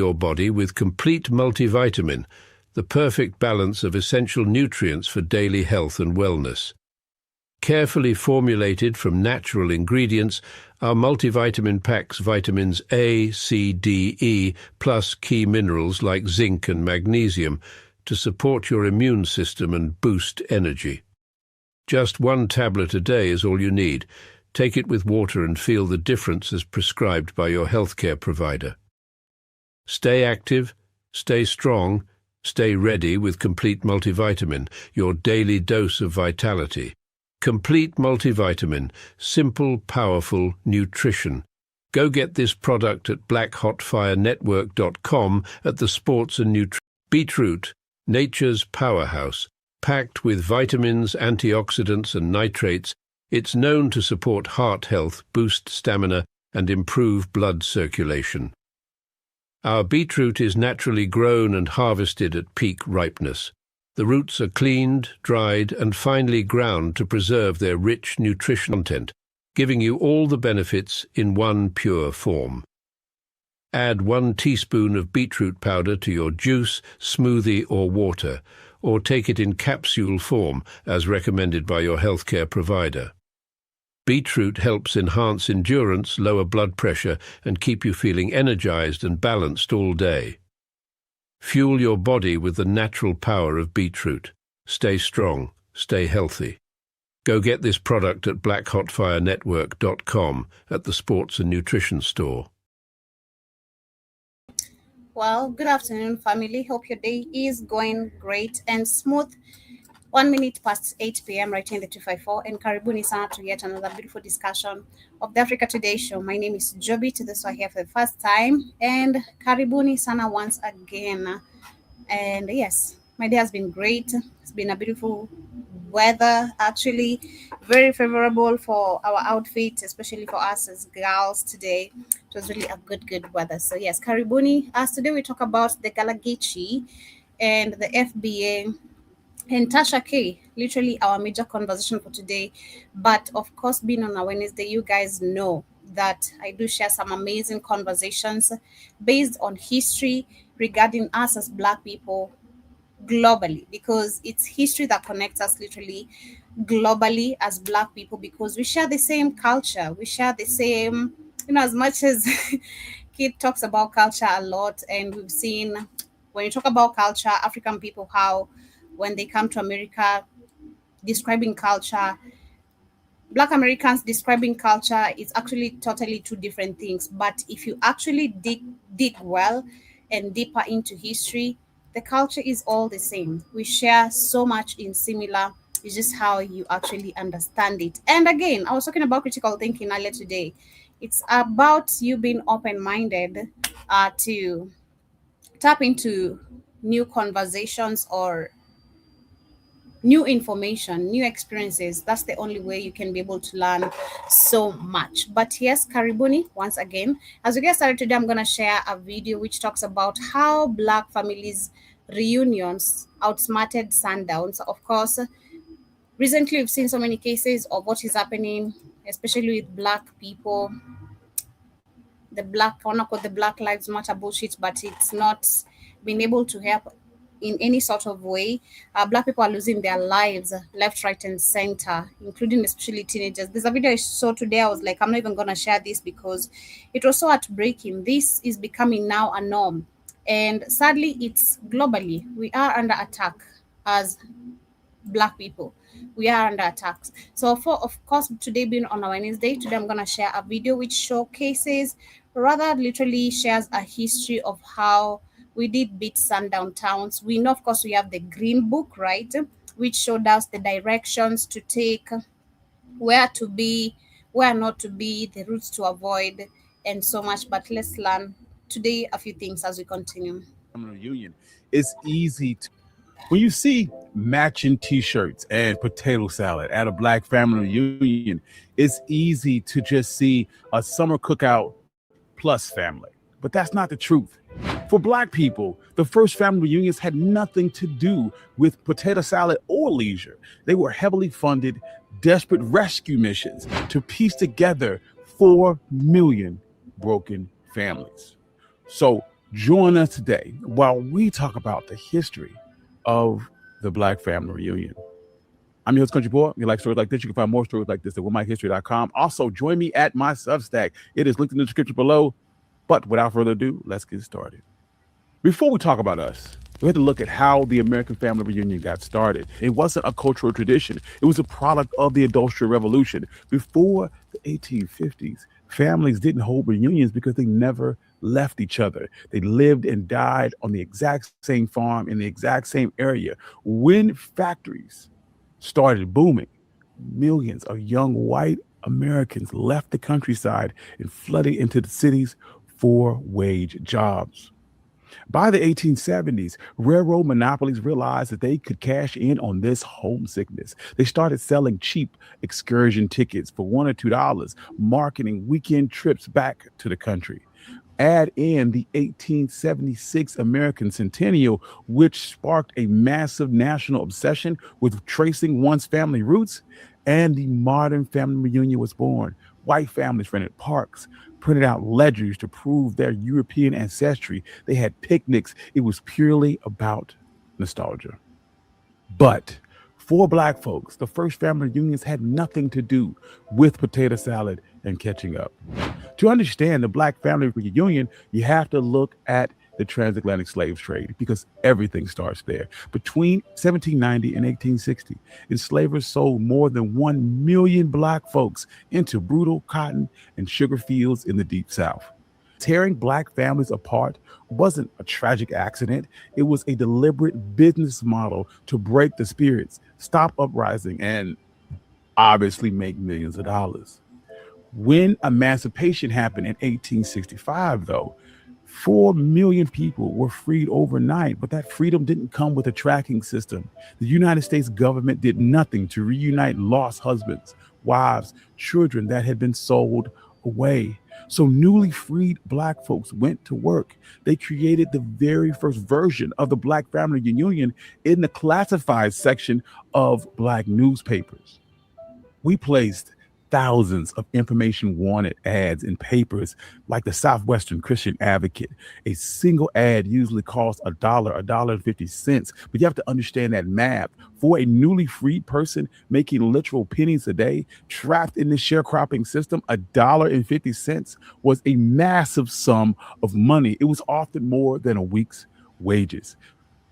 your body with complete multivitamin, the perfect balance of essential nutrients for daily health and wellness. Carefully formulated from natural ingredients, our multivitamin packs vitamins A, C, D, E, plus key minerals like zinc and magnesium to support your immune system and boost energy. Just one tablet a day is all you need. Take it with water and feel the difference as prescribed by your healthcare provider. Stay active, stay strong, stay ready with Complete Multivitamin, your daily dose of vitality. Complete Multivitamin, simple, powerful nutrition. Go get this product at blackhotfirenetwork.com at the Sports and Nutrition. Beetroot, nature's powerhouse. Packed with vitamins, antioxidants and nitrates, it's known to support heart health, boost stamina, and improve blood circulation. Our beetroot is naturally grown and harvested at peak ripeness. The roots are cleaned, dried, and finely ground to preserve their rich nutritional content, giving you all the benefits in one pure form. Add 1 teaspoon of beetroot powder to your juice, smoothie, or water, or take it in capsule form as recommended by your healthcare provider. Beetroot helps enhance endurance, lower blood pressure, and keep you feeling energized and balanced all day. Fuel your body with the natural power of beetroot. Stay strong, stay healthy. Go get this product at blackhotfirenetwork.com at the Sports and Nutrition Store. Well, good afternoon, family. Hope your day is going great and smooth. 1 minute past 8 p.m. right here in the 254, and karibuni sana to yet another beautiful discussion of the Africa Today show. My name is Joby, to this one here for the first time, and karibuni sana once again. And yes, my day has been great. It's been a beautiful weather, actually very favorable for our outfit, especially for us as girls today. It was really a good weather. So yes, karibuni. As today we talk about the Gullah Geechee and the FBA and Tasha K, literally our major conversation for today. But of course, being on a Wednesday, you guys know that I do share some amazing conversations based on history regarding us as Black people globally, because it's history that connects us literally globally as Black people, because we share the same culture. We share the same, as much as Kid talks about culture a lot, and we've seen when you talk about culture, African people, how when they come to America describing culture, Black Americans describing culture is actually totally two different things. But if you actually dig well and deeper into history, the culture is all the same. We share so much in similar. It's just how you actually understand it. And again, I was talking about critical thinking earlier today. It's about you being open-minded to tap into new conversations or new information, new experiences. That's the only way you can be able to learn so much. But yes, karibuni once again. As we get started today, I'm going to share a video which talks about how Black families reunions outsmarted sundowns. Of course, recently we've seen so many cases of what is happening, especially with Black people. I want to call the Black Lives Matter bullshit, but it's not been able to help in any sort of way. Black people are losing their lives left, right, and center, including especially teenagers. There's a video I saw today. I was like, I'm not even going to share this because it was so heartbreaking. This is becoming now a norm. And sadly, it's globally. We are under attack as Black people. We are under attacks. So of course, today being on a Wednesday, today I'm going to share a video which showcases, rather literally shares a history of how we did beat sundown towns. We know, of course, we have the Green Book, right, which showed us the directions to take, where to be, where not to be, the routes to avoid, and so much. But let's learn today a few things as we continue. Reunion. It's easy to, when you see matching t-shirts and potato salad at a Black family reunion, it's easy to just see a summer cookout plus family. But that's not the truth. For Black people, the first family reunions had nothing to do with potato salad or leisure. They were heavily funded, desperate rescue missions to piece together 4 million broken families. So Join us today while we talk about the history of the Black Family Reunion. I'm your host, Country Boy. If you like stories like this, you can find more stories like this at withmyhistory.com. Also, join me at my Substack. It is linked in the description below. But without further ado, let's get started. Before we talk about us, we had to look at how the American Family Reunion got started. It wasn't a cultural tradition. It was a product of the Industrial Revolution. Before the 1850s, families didn't hold reunions because they never left each other. They lived and died on the exact same farm in the exact same area. When factories started booming, millions of young white Americans left the countryside and flooded into the cities for wage jobs. By the 1870s, railroad monopolies realized that they could cash in on this homesickness. They started selling cheap excursion tickets for $1 or $2, marketing weekend trips back to the country. Add in the 1876 American Centennial, which sparked a massive national obsession with tracing one's family roots, and the modern family reunion was born. White families rented parks, printed out ledgers to prove their European ancestry. They had picnics. It was purely about nostalgia. But for Black folks, the first family reunions had nothing to do with potato salad and catching up. To understand the Black family reunion, you have to look at the transatlantic slave trade because everything starts there. Between 1790 and 1860, enslavers sold more than 1 million Black folks into brutal cotton and sugar fields in the Deep South. Tearing Black families apart wasn't a tragic accident. It was a deliberate business model to break the spirits, stop uprising, and obviously make millions of dollars. When emancipation happened in 1865, though, 4 million people were freed overnight, but that freedom didn't come with a tracking system. The United States government did nothing to reunite lost husbands, wives, children that had been sold away. So newly freed Black folks went to work. They created the very first version of the Black Family Reunion in the classified section of Black newspapers. We placed thousands of information wanted ads in papers like the Southwestern Christian Advocate. A single ad usually costs $1.50. But you have to understand that math. For a newly freed person making literal pennies a day, trapped in this sharecropping system, $1.50 was a massive sum of money. It was often more than a week's wages.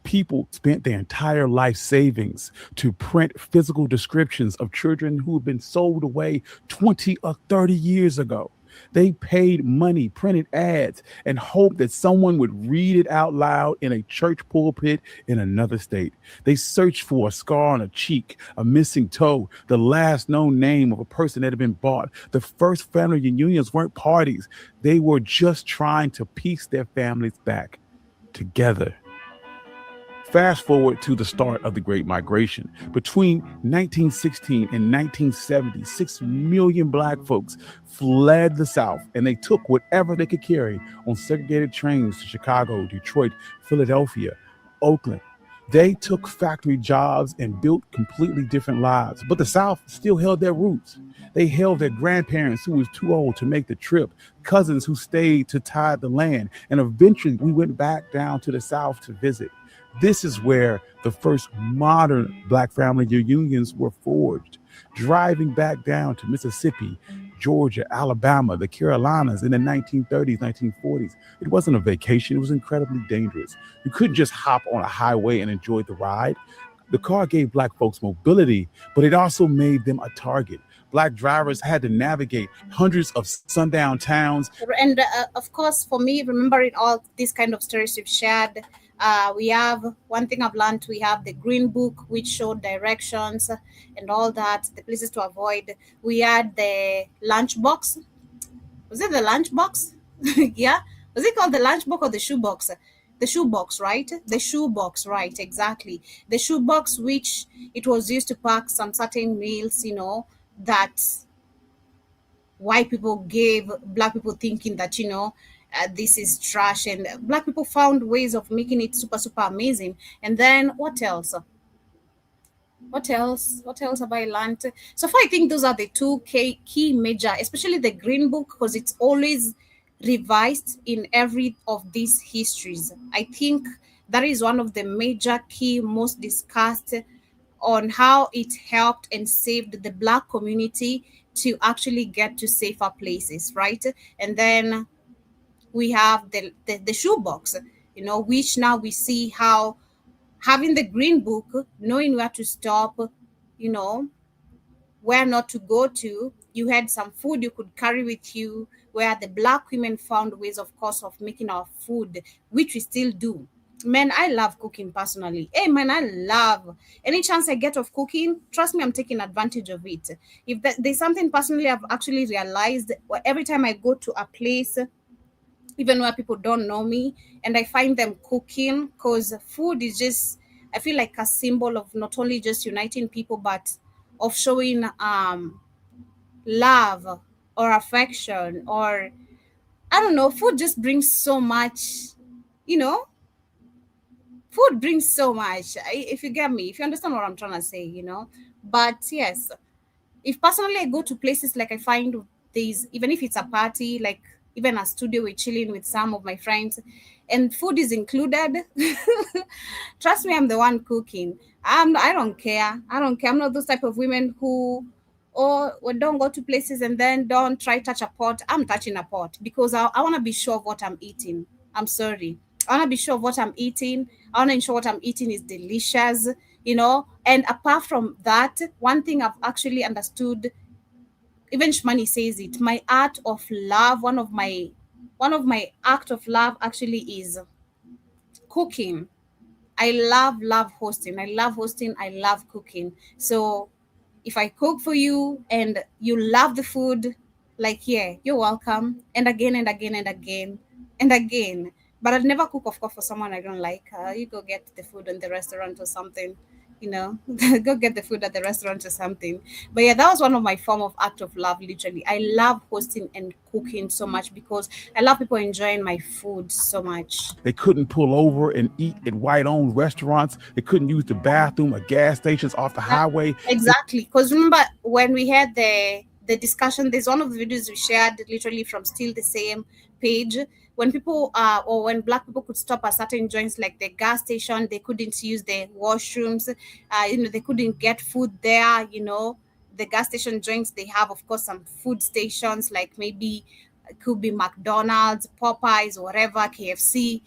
People spent their entire life savings to print physical descriptions of children who had been sold away 20 or 30 years ago. They paid money, printed ads, and hoped that someone would read it out loud in a church pulpit in another state. They searched for a scar on a cheek, a missing toe, the last known name of a person that had been bought. The first family reunions weren't parties. They were just trying to piece their families back together. Fast forward to the start of the Great Migration. Between 1916 and 1970, 6 million Black folks fled the South and they took whatever they could carry on segregated trains to Chicago, Detroit, Philadelphia, Oakland. They took factory jobs and built completely different lives, but the South still held their roots. They held their grandparents who was too old to make the trip, cousins who stayed to tithe the land, and eventually we went back down to the South to visit. This is where the first modern Black family reunions were forged, driving back down to Mississippi, Georgia, Alabama, the Carolinas in the 1930s, 1940s. It wasn't a vacation. It was incredibly dangerous. You couldn't just hop on a highway and enjoy the ride. The car gave Black folks mobility, but it also made them a target. Black drivers had to navigate hundreds of sundown towns. And of course, for me, remembering all these kind of stories you've shared, we have one thing I've learned. We have the green book, which showed directions and all that, the places to avoid. We had the lunch box. Was it the lunch box? Yeah. Was it called the lunch box or the shoe box? The shoe box, right? The shoe box, right? Exactly. The shoe box, which it was used to pack some certain meals, that white people gave Black people, thinking that, this is trash, and Black people found ways of making it super, super amazing. And then what else? What else have I learned? So far, I think those are the two key major, especially the green book, because it's always revised in every of these histories. I think that is one of the major key most discussed on how it helped and saved the Black community to actually get to safer places, right? And then we have the shoebox, which now we see how having the green book, knowing where to stop, you know, where not to go to. You had some food you could carry with you, where the Black women found ways, of course, of making our food, which we still do. Man, I love cooking personally. Hey, man, I love any chance I get of cooking. Trust me, I'm taking advantage of it. If there's something personally I've actually realized, every time I go to a place, even where people don't know me, and I find them cooking, because food is just, I feel like a symbol of not only just uniting people, but of showing love or affection, or I don't know, food just brings so much, you know, food brings so much. If you get me, if you understand what I'm trying to say. But yes, if personally I go to places, like I find these, even if it's a party, like even a studio, we're chilling with some of my friends and food is included. Trust me, I'm the one cooking. I don't care. I'm not those type of women who, don't go to places and then don't try touch a pot. I'm touching a pot because I want to be sure of what I'm eating. I'm sorry. I want to be sure of what I'm eating. I want to ensure what I'm eating is delicious. And apart from that, one thing I've actually understood, even Shmani says it, my art of love, one of my act of love actually is cooking. I love hosting. I love hosting. I love cooking. So if I cook for you and you love the food, like, yeah, you're welcome. And again and again and again and again. But I'd never cook, of course, for someone I don't like. You go get the food in the restaurant or something. Go get the food at the restaurant or something. But yeah, that was one of my form of act of love. Literally, I love hosting and cooking so much because I love people enjoying my food so much. They couldn't pull over and eat at white-owned restaurants. They couldn't use the bathroom at gas stations off the highway. Exactly. Because remember when we had the discussion, there's one of the videos we shared literally from Still the Same page. When people or when Black people could stop at certain joints like the gas station, they couldn't use the washrooms, they couldn't get food there. The gas station joints, they have, of course, some food stations, like maybe it could be McDonald's, Popeyes, whatever, KFC.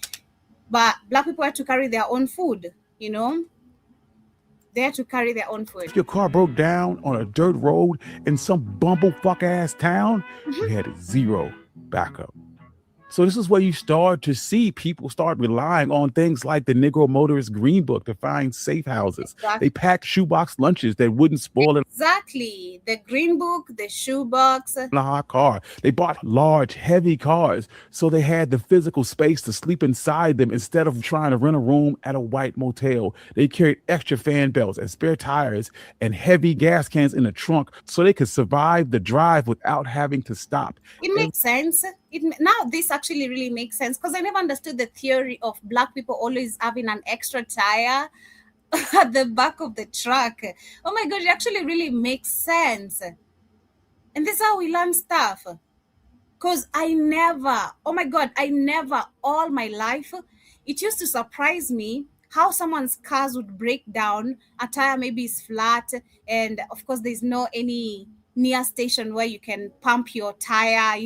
But Black people had to carry their own food. They had to carry their own food. If your car broke down on a dirt road in some bumblefuck ass town, you had zero backup. So this is where you start to see people start relying on things like the Negro Motorist Green Book to find safe houses. Exactly. They packed shoebox lunches that wouldn't spoil Exactly. The green book, the shoebox. in a hot car. They bought large, heavy cars so they had the physical space to sleep inside them instead of trying to rent a room at a white motel. They carried extra fan belts and spare tires and heavy gas cans in the trunk so they could survive the drive without having to stop. It makes sense. Now this actually really makes sense because I never understood the theory of Black people always having an extra tire at the back of the truck. Oh my God, it actually really makes sense. And this is how we learn stuff. Because oh my God, all my life, it used to surprise me how someone's cars would break down, a tire maybe is flat, and of course, there's no any near station where you can pump your tire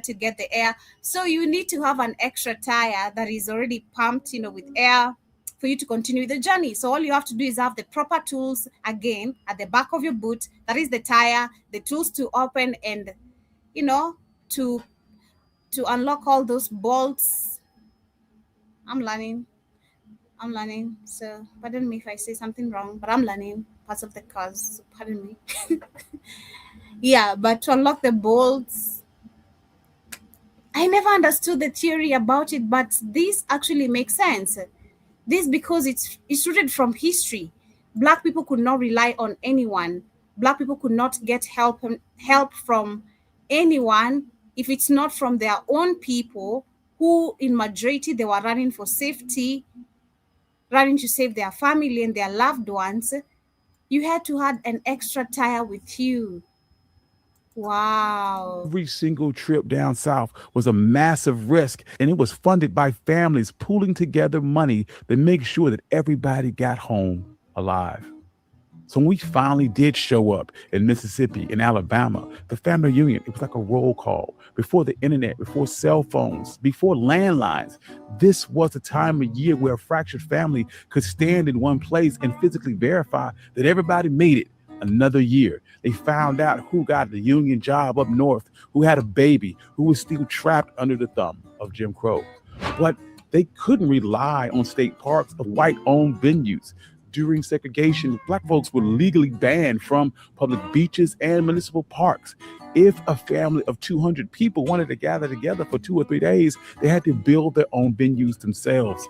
to get the air. So you need to have an extra tire that is already pumped, with air for you to continue the journey. So all you have to do is have the proper tools again at the back of your boot. That is the tire, the tools to open and you know, to unlock all those bolts. I'm learning. So pardon me if I say something wrong, but I'm learning parts of the cars. So pardon me. Yeah, but to unlock the bolts, I never understood the theory about it, but this actually makes sense. This because it's rooted from history. Black people could not rely on anyone. Black people could not get help from anyone if it's not from their own people who in majority they were running for safety, running to save their family and their loved ones. You had to have an extra tire with you. Wow. Every single trip down south was a massive risk, and it was funded by families pooling together money to make sure that everybody got home alive. So when we finally did show up in Mississippi, in Alabama, the family reunion, it was like a roll call. Before the internet, before cell phones, before landlines, this was a time of year where a fractured family could stand in one place and physically verify that everybody made it another year. They found out who got the union job up north, who had a baby, who was still trapped under the thumb of Jim Crow. But they couldn't rely on state parks of white-owned venues. During segregation, black folks were legally banned from public beaches and municipal parks. If a family of 200 people wanted to gather together for 2 or 3 days, they had to build their own venues themselves.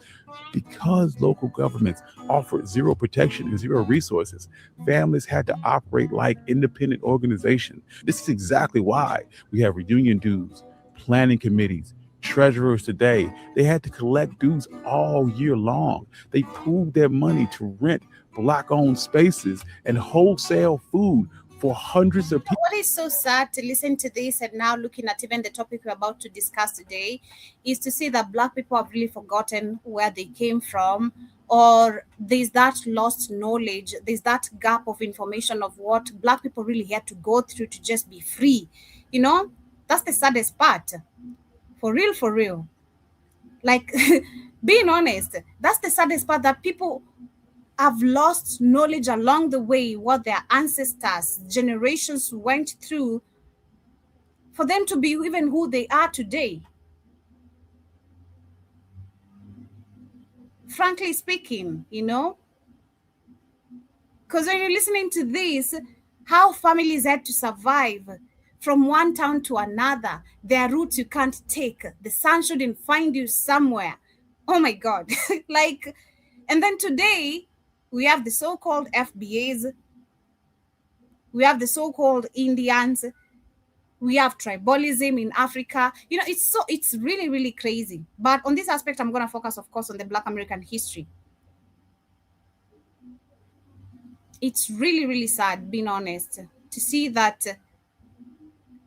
Because local governments offered zero protection and zero resources, families had to operate like independent organizations. This is exactly why we have reunion dues, planning committees, treasurers today. They had to collect dues all year long. They pooled their money to rent black-owned spaces and wholesale food for hundreds of people. What is so sad to listen to this and now looking at even the topic we're about to discuss today is to see that Black people have really forgotten where they came from, or there's that lost knowledge, there's that gap of information of what Black people really had to go through to just be free. You know, that's the saddest part. For real, for real. Like, being honest, that's the saddest part, that people have lost knowledge along the way, what their ancestors, generations went through for them to be even who they are today. Frankly speaking, you know, because when you're listening to this, how families had to survive from one town to another, their routes you can't take, the sun shouldn't find you somewhere. Oh my God. Like, and then today we have the so-called FBAs, we have the so-called Indians, we have tribalism in Africa. You know, it's really, really crazy. But on this aspect, I'm going to focus, of course, on the Black American history. It's really, really sad, being honest, to see that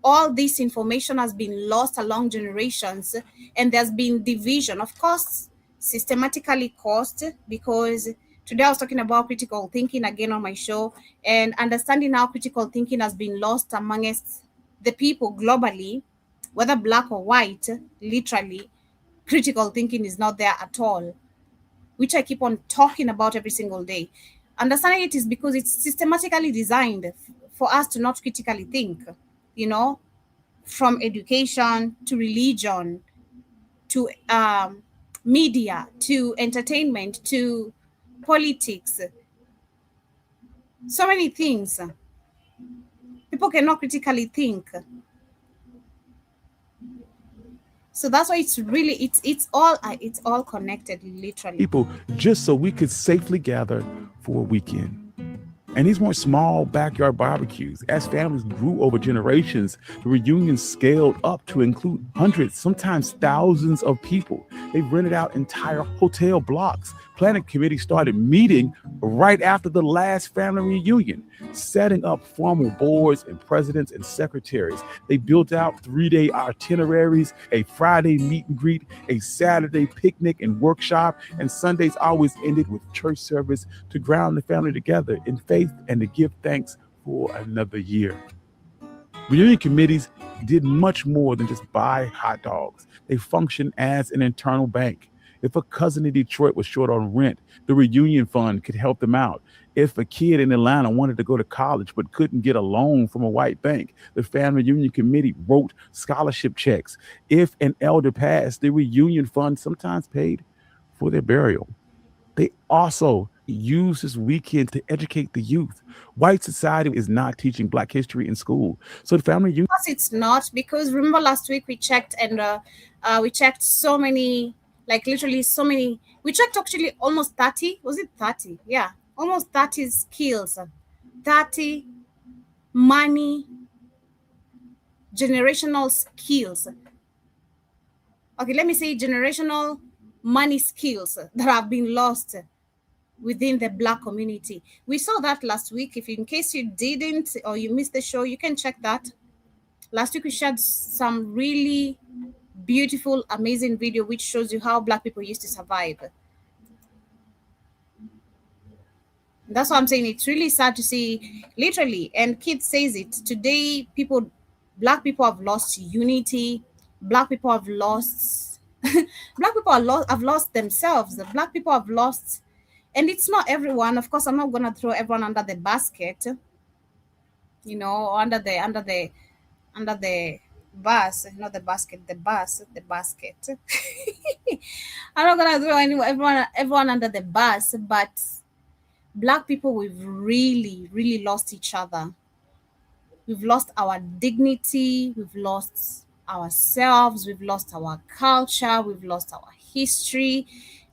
all this information has been lost along generations, and there's been division, of course, systematically caused, because today I was talking about critical thinking again on my show, and understanding how critical thinking has been lost amongst the people globally, whether Black or white. Literally, critical thinking is not there at all, which I keep on talking about every single day. Understanding it is because it's systematically designed for us to not critically think, you know, from education to religion to media to entertainment to politics. So many things. People cannot critically think. So that's why it's really it's all connected, literally. People, just so we could safely gather for a weekend. And these weren't small backyard barbecues. As families grew over generations, the reunions scaled up to include hundreds, sometimes thousands of people. They rented out entire hotel blocks. Planning committees started meeting right after the last family reunion, setting up formal boards and presidents and secretaries. They built out 3-day itineraries, a Friday meet and greet, a Saturday picnic and workshop, and Sundays always ended with church service to ground the family together in faith and to give thanks for another year. Reunion committees did much more than just buy hot dogs. They functioned as an internal bank. If a cousin in Detroit was short on rent, the reunion fund could help them out. If a kid in Atlanta wanted to go to college but couldn't get a loan from a white bank, the family reunion committee wrote scholarship checks. If an elder passed, the reunion fund sometimes paid for their burial. They also use this weekend to educate the youth. White society is not teaching Black history in school. So the family reunion... Of course it's not, because remember last week we checked, and we checked so many, like literally so many, we checked actually almost 30, was it 30? Yeah, almost 30 skills, 30 money, generational skills. Okay, let me say generational money skills that have been lost within the Black community. We saw that last week. If in case you didn't or you missed the show, you can check that. Last week we shared some really beautiful, amazing video which shows you how Black people used to survive. That's what I'm saying. It's really sad to see, literally, and kids says it today. Black people have lost unity. Black people have lost. Black people have lost themselves. The Black people have lost, and it's not everyone. Of course, I'm not gonna throw everyone under the basket. Or under the bus, not the basket, the bus, the basket. I'm not gonna throw everyone under the bus, but Black people, we've really, really lost each other. We've lost our dignity, we've lost ourselves, we've lost our culture, we've lost our history.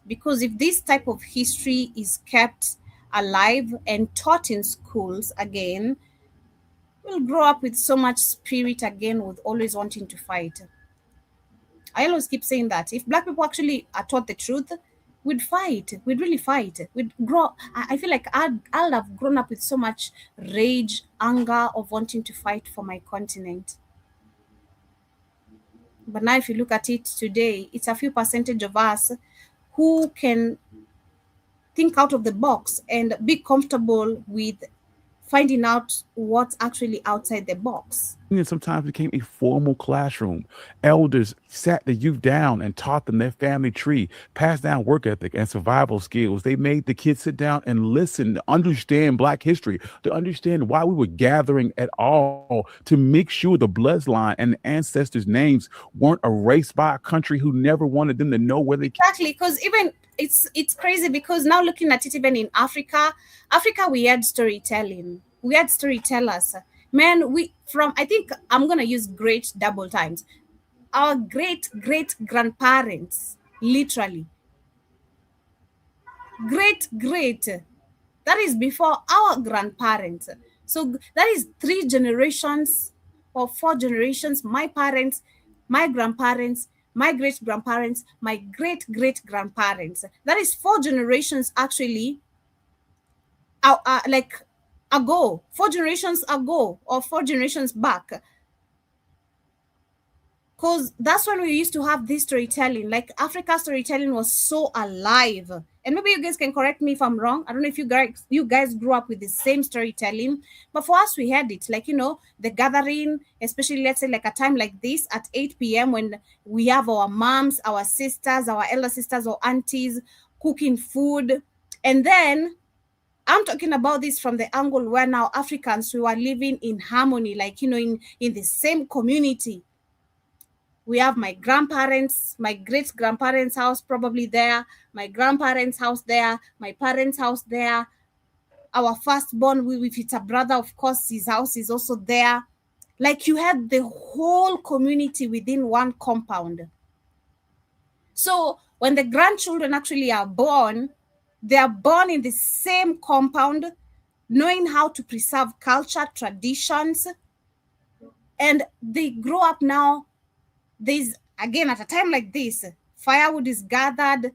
Because if this type of history is kept alive and taught in schools again, we'll grow up with so much spirit again, with always wanting to fight. I always keep saying that if Black people actually are taught the truth, we'd fight. We'd really fight. We'd grow. I feel like I'll have grown up with so much rage, anger of wanting to fight for my continent. But now, if you look at it today, it's a few percentage of us who can think out of the box and be comfortable with finding out what's actually outside the box. And sometimes became a formal classroom. Elders sat the youth down and taught them their family tree, passed down work ethic and survival skills. They made the kids sit down and listen, to understand Black history, to understand why we were gathering at all, to make sure the bloodline and the ancestors' names weren't erased by a country who never wanted them to know where they came. Exactly, because even it's crazy, because now looking at it, even in Africa, we had storytelling. We had storytellers. Man, I think I'm gonna use great double times. Our great grandparents, literally. Great. That is before our grandparents. So that is 3 generations or 4 generations. My parents, my grandparents, my great grandparents, my great grandparents. That is 4 generations actually. Like ago, 4 generations ago, or 4 generations back. Because that's when we used to have this storytelling. Like Africa storytelling was so alive. And maybe you guys can correct me if I'm wrong. I don't know if you guys grew up with the same storytelling, but for us we had it. Like, the gathering, especially let's say like a time like this at 8 p.m. when we have our moms, our sisters, our elder sisters or aunties cooking food. And then I'm talking about this from the angle where now Africans, we were living in harmony, like, in the same community. We have my grandparents, my great grandparents' house probably there, my grandparents' house there, my parents' house there. Our firstborn, if it's a brother, of course, his house is also there. Like you had the whole community within one compound. So when the grandchildren actually are born, they are born in the same compound, knowing how to preserve culture, traditions, and they grow up now. There's, again, at a time like this, firewood is gathered,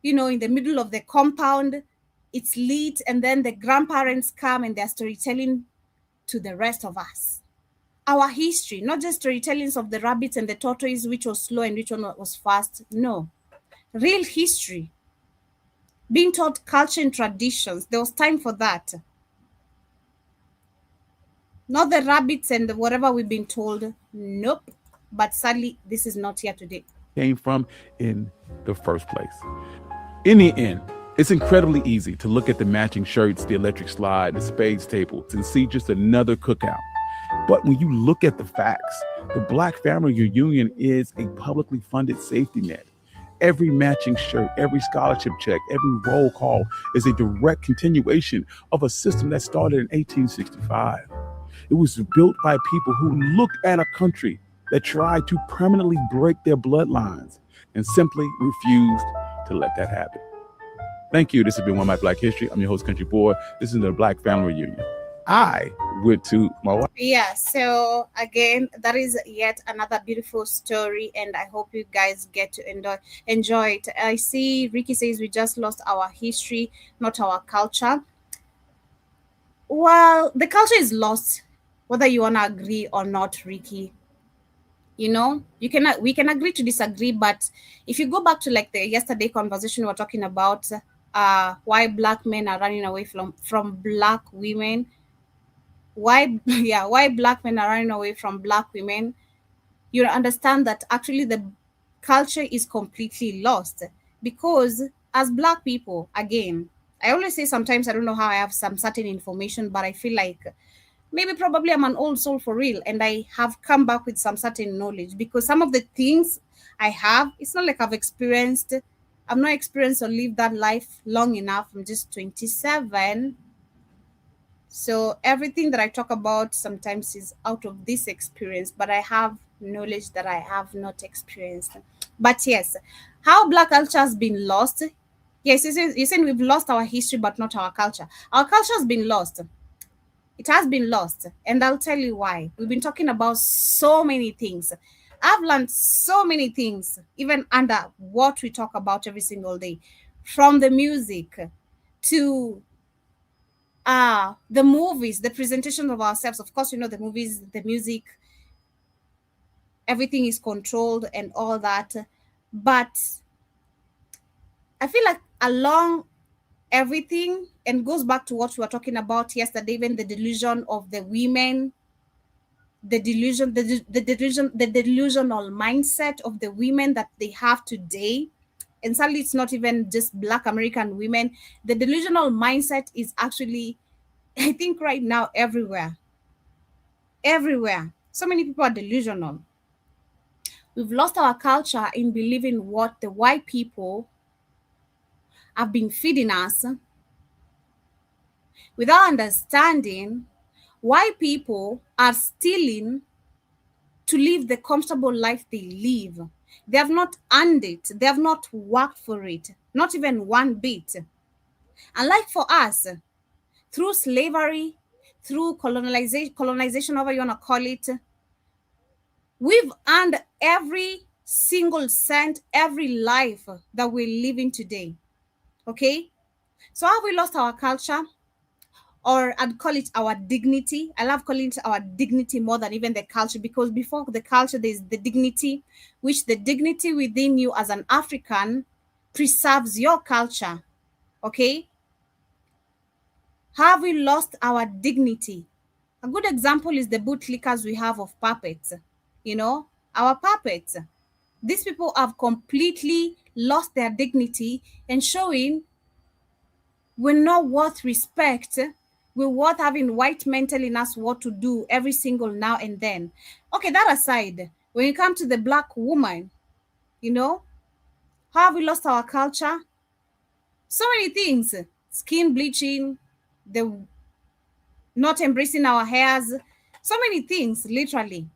in the middle of the compound, it's lit, and then the grandparents come and they're storytelling to the rest of us. Our history, not just storytellings of the rabbits and the tortoise, which was slow and which one was fast. No, real history. Being taught culture and traditions. There was time for that. Not the rabbits and whatever we've been told. Nope. But sadly, this is not here today. Came from in the first place. In the end, it's incredibly easy to look at the matching shirts, the electric slide, the spades tables, and see just another cookout. But when you look at the facts, the Black Family Reunion is a publicly funded safety net. Every matching shirt, every scholarship check, every roll call is a direct continuation of a system that started in 1865. It was built by people who looked at a country that tried to permanently break their bloodlines and simply refused to let that happen. Thank you. This has been One My Black History. I'm your host, Country Boy. This is the Black Family Reunion. I went to my wife. Yeah, so again, that is yet another beautiful story, and I hope you guys get to enjoy it. I see Ricky says we just lost our history, not our culture. Well, the culture is lost, whether you want to agree or not, Ricky. You know, we can agree to disagree, but if you go back to like the yesterday conversation we were talking about, why black men are running away from black women, why yeah, why black men are running away from black women, you understand that actually the culture is completely lost. Because as black people, again, I always say sometimes I don't know how I have some certain information, but I feel like maybe probably I'm an old soul for real, and I have come back with some certain knowledge, because some of the things I have, it's not like I've not experienced or lived that life long enough. I'm just 27. So everything that I talk about sometimes is out of this experience, but I have knowledge that I have not experienced. But yes, how black culture has been lost. Yes, you're saying we've lost our history, but not our culture. Our culture has been lost. It has been lost. And I'll tell you why. We've been talking about so many things. I've learned so many things, even under what we talk about every single day, from the music to the movies, the presentation of ourselves. Of course, you know, the movies, the music, everything is controlled and all that. But I feel like along everything, and goes back to what we were talking about yesterday, even the delusion of the women, the delusional mindset of the women that they have today. And sadly, it's not even just black American women. The delusional mindset is actually, I think, right now everywhere. Everywhere. So many people are delusional. We've lost our culture in believing what the white people have been feeding us without understanding why people are stealing to live the comfortable life they live. They have not earned it, they have not worked for it, not even one bit. Unlike for us, through slavery, through colonization, however you want to call it, we've earned every single cent, every life that we're living today. Okay? So have we lost our culture? Or I'd call it our dignity. I love calling it our dignity more than even the culture, because before the culture, there's the dignity, which the dignity within you as an African preserves your culture. Okay? Have we lost our dignity? A good example is the bootlickers we have of puppets. You know, our puppets. These people have completely lost their dignity and showing we're not worth respect. We're worth having white men telling us what to do every single now and then. Okay, that aside, when you come to the black woman, you know, how have we lost our culture? So many things. Skin bleaching, the not embracing our hairs, so many things, literally.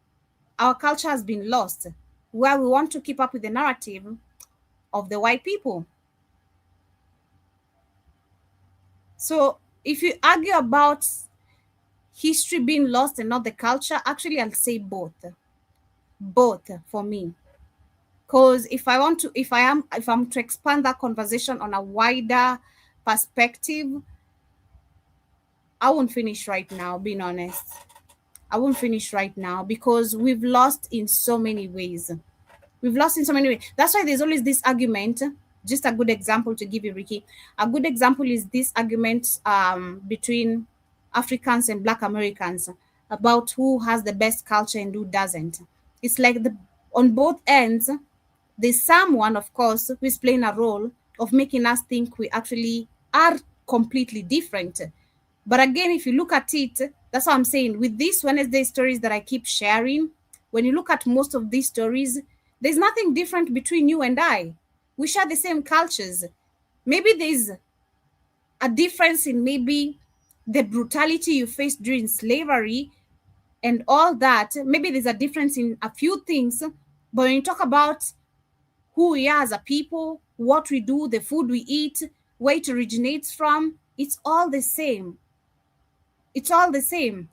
Our culture has been lost, where we want to keep up with the narrative of the white people. So if you argue about history being lost and not the culture, actually I'll say both. Both for me. Because if I'm to expand that conversation on a wider perspective, I won't finish right now, being honest. I won't finish right now because we've lost in so many ways. We've lost in so many ways. That's why there's always this argument. Just a good example to give you, Ricky. A good example is this argument between Africans and Black Americans about who has the best culture and who doesn't. It's like on both ends, there's someone, of course, who is playing a role of making us think we actually are completely different. But again, if you look at it, that's what I'm saying. With these Wednesday stories that I keep sharing, when you look at most of these stories, there's nothing different between you and I. We share the same cultures. Maybe there's a difference in maybe the brutality you faced during slavery and all that. Maybe there's a difference in a few things. But when you talk about who we are as a people, what we do, the food we eat, where it originates from, it's all the same. It's all the same.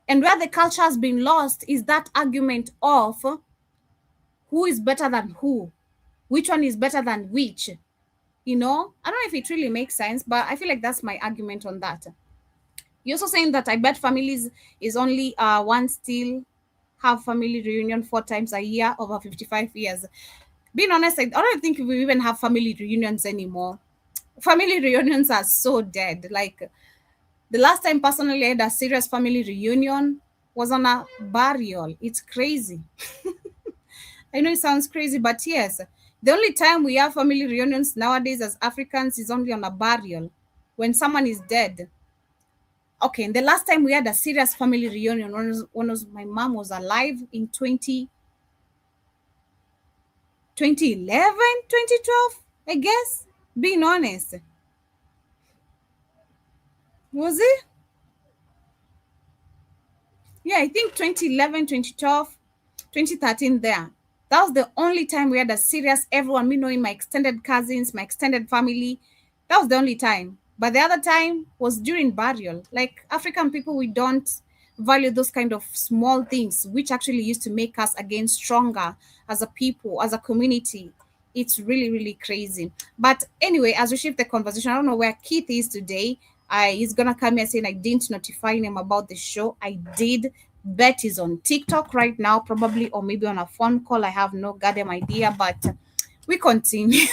And where the culture has been lost is that argument of who is better than who, which one is better than which. You know, I don't know if it really makes sense, but I feel like that's my argument on that. You're also saying that I bet families is only one still. have family reunion 4 times a year over 55 years. Being honest, I don't think we even have family reunions anymore. Family reunions are so dead. Like the last time personally I had a serious family reunion was on a burial. It's crazy. I know it sounds crazy, but yes, the only time we have family reunions nowadays as Africans is only on a burial when someone is dead. Okay, and the last time we had a serious family reunion when my mom was alive in 2011, 2012, I guess. Being honest. Was it? Yeah, I think 2011, 2012, 2013 there. That was the only time we had a serious, everyone, me knowing my extended cousins, my extended family. That was the only time. But the other time was during burial. Like African people, we don't value those kind of small things, which actually used to make us again stronger as a people, as a community. It's really, really crazy. But anyway, as we shift the conversation, I don't know where Keith is today. He's gonna come here saying I didn't notify him about the show. I did. Bet is on TikTok right now, probably, or maybe on a phone call. I have no goddamn idea, but we continue.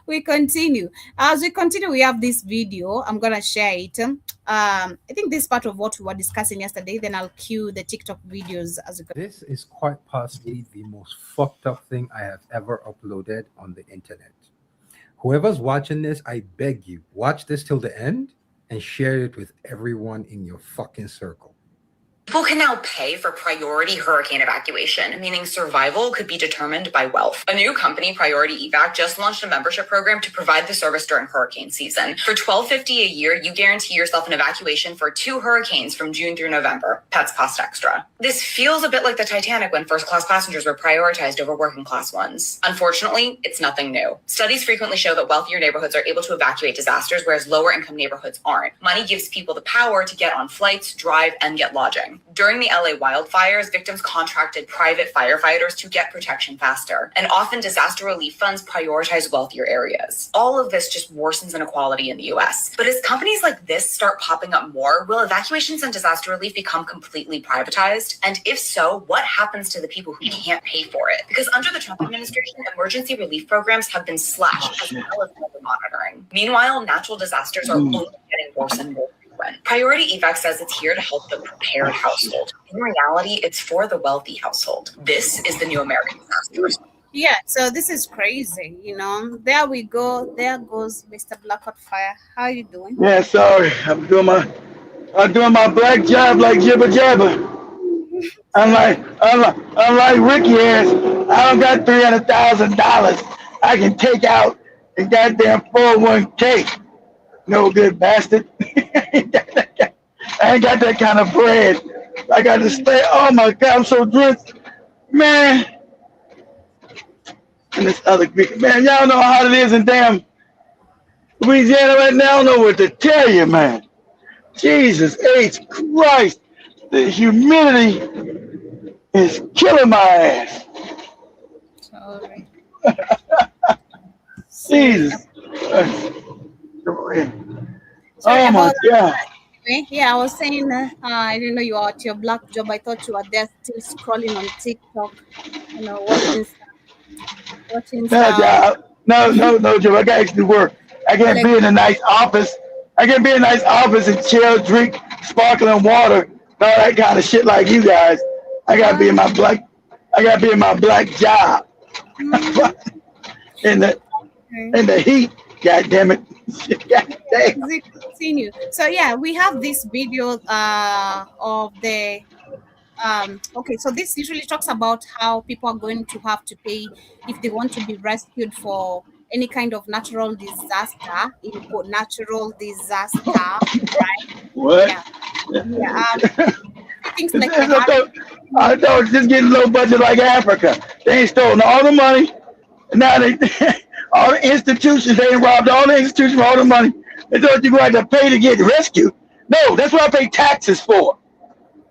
We continue. As we continue, we have this video. I'm gonna share it. I think this part of what we were discussing yesterday. Then I'll cue the TikTok videos as we go. This is quite possibly the most fucked up thing I have ever uploaded on the internet. Whoever's watching this, I beg you, watch this till the end and share it with everyone in your fucking circle. People can now pay for priority hurricane evacuation, meaning survival could be determined by wealth. A new company, Priority Evac, just launched a membership program to provide the service during hurricane season. For $12.50 a year, you guarantee yourself an evacuation for 2 hurricanes from June through November. Pets cost extra. This feels a bit like the Titanic when first-class passengers were prioritized over working-class ones. Unfortunately, it's nothing new. Studies frequently show that wealthier neighborhoods are able to evacuate disasters, whereas lower-income neighborhoods aren't. Money gives people the power to get on flights, drive, and get lodging. During the LA wildfires, victims contracted private firefighters to get protection faster. And often disaster relief funds prioritize wealthier areas. All of this just worsens inequality in the US. But as companies like this start popping up more, will evacuations and disaster relief become completely privatized? And if so, what happens to the people who can't pay for it? Because under the Trump administration, emergency relief programs have been slashed as well as weather monitoring. Meanwhile, natural disasters are only getting worse and worse. Priority Evac says it's here to help the prepared household. In reality, it's for the wealthy household. This is the new American disaster. Yeah, so this is crazy, you know. There we go. There goes Mr. Blackout Fire. How are you doing? Yeah, sorry. I'm doing my black job like jibber jabber. Unlike Ricky ass, I don't got $300,000 I can take out and goddamn 401k. No good bastard. I ain't got that kind of bread. I got to stay. Oh my God, I'm so drenched, man. And this other Greek man, y'all know how it is in damn Louisiana right now. I don't know what to tell you, man. Jesus H. Christ, the humidity is killing my ass. Sorry. Jesus. Sorry Oh my about God. Anyway, yeah, I was saying, I didn't know you were at your black job. I thought you were there still scrolling on TikTok, you know, watching stuff. No, Joe. I got extra work. I can't be in a nice office. I can't be in a nice office and chill, drink sparkling water, and all that kind of shit like you guys. I gotta be in my black. I gotta be in my black job. in the heat. God damn it. Continue. So yeah, we have this video of the okay, so this usually talks about how people are going to have to pay if they want to be rescued for any kind of natural disaster, natural disaster, right? What? Yeah. Things like I thought just getting low budget like Africa. They ain't stolen all the money. Now they all the institutions, they ain't robbed all the institutions for all the money. They thought you going to pay to get rescued. No, that's what I pay taxes for.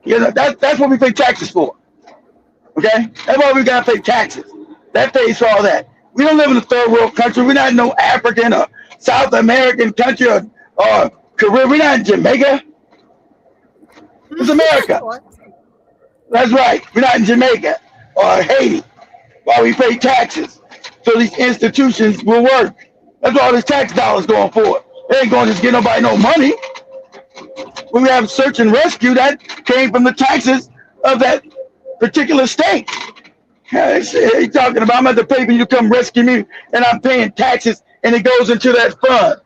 You know, that's what we pay taxes for. Okay? That's why we gotta pay taxes. That pays for all that. We don't live in a third world country. We're not in no African or South American country or Caribbean. We're not in Jamaica. It's America. That's right. We're not in Jamaica or Haiti while we pay taxes. So these institutions will work. That's all this tax dollars going for. They ain't going to just get nobody no money. When we have search and rescue, that came from the taxes of that particular state. He talking about I'm at the pay for you to come rescue me, and I'm paying taxes, and it goes into that fund.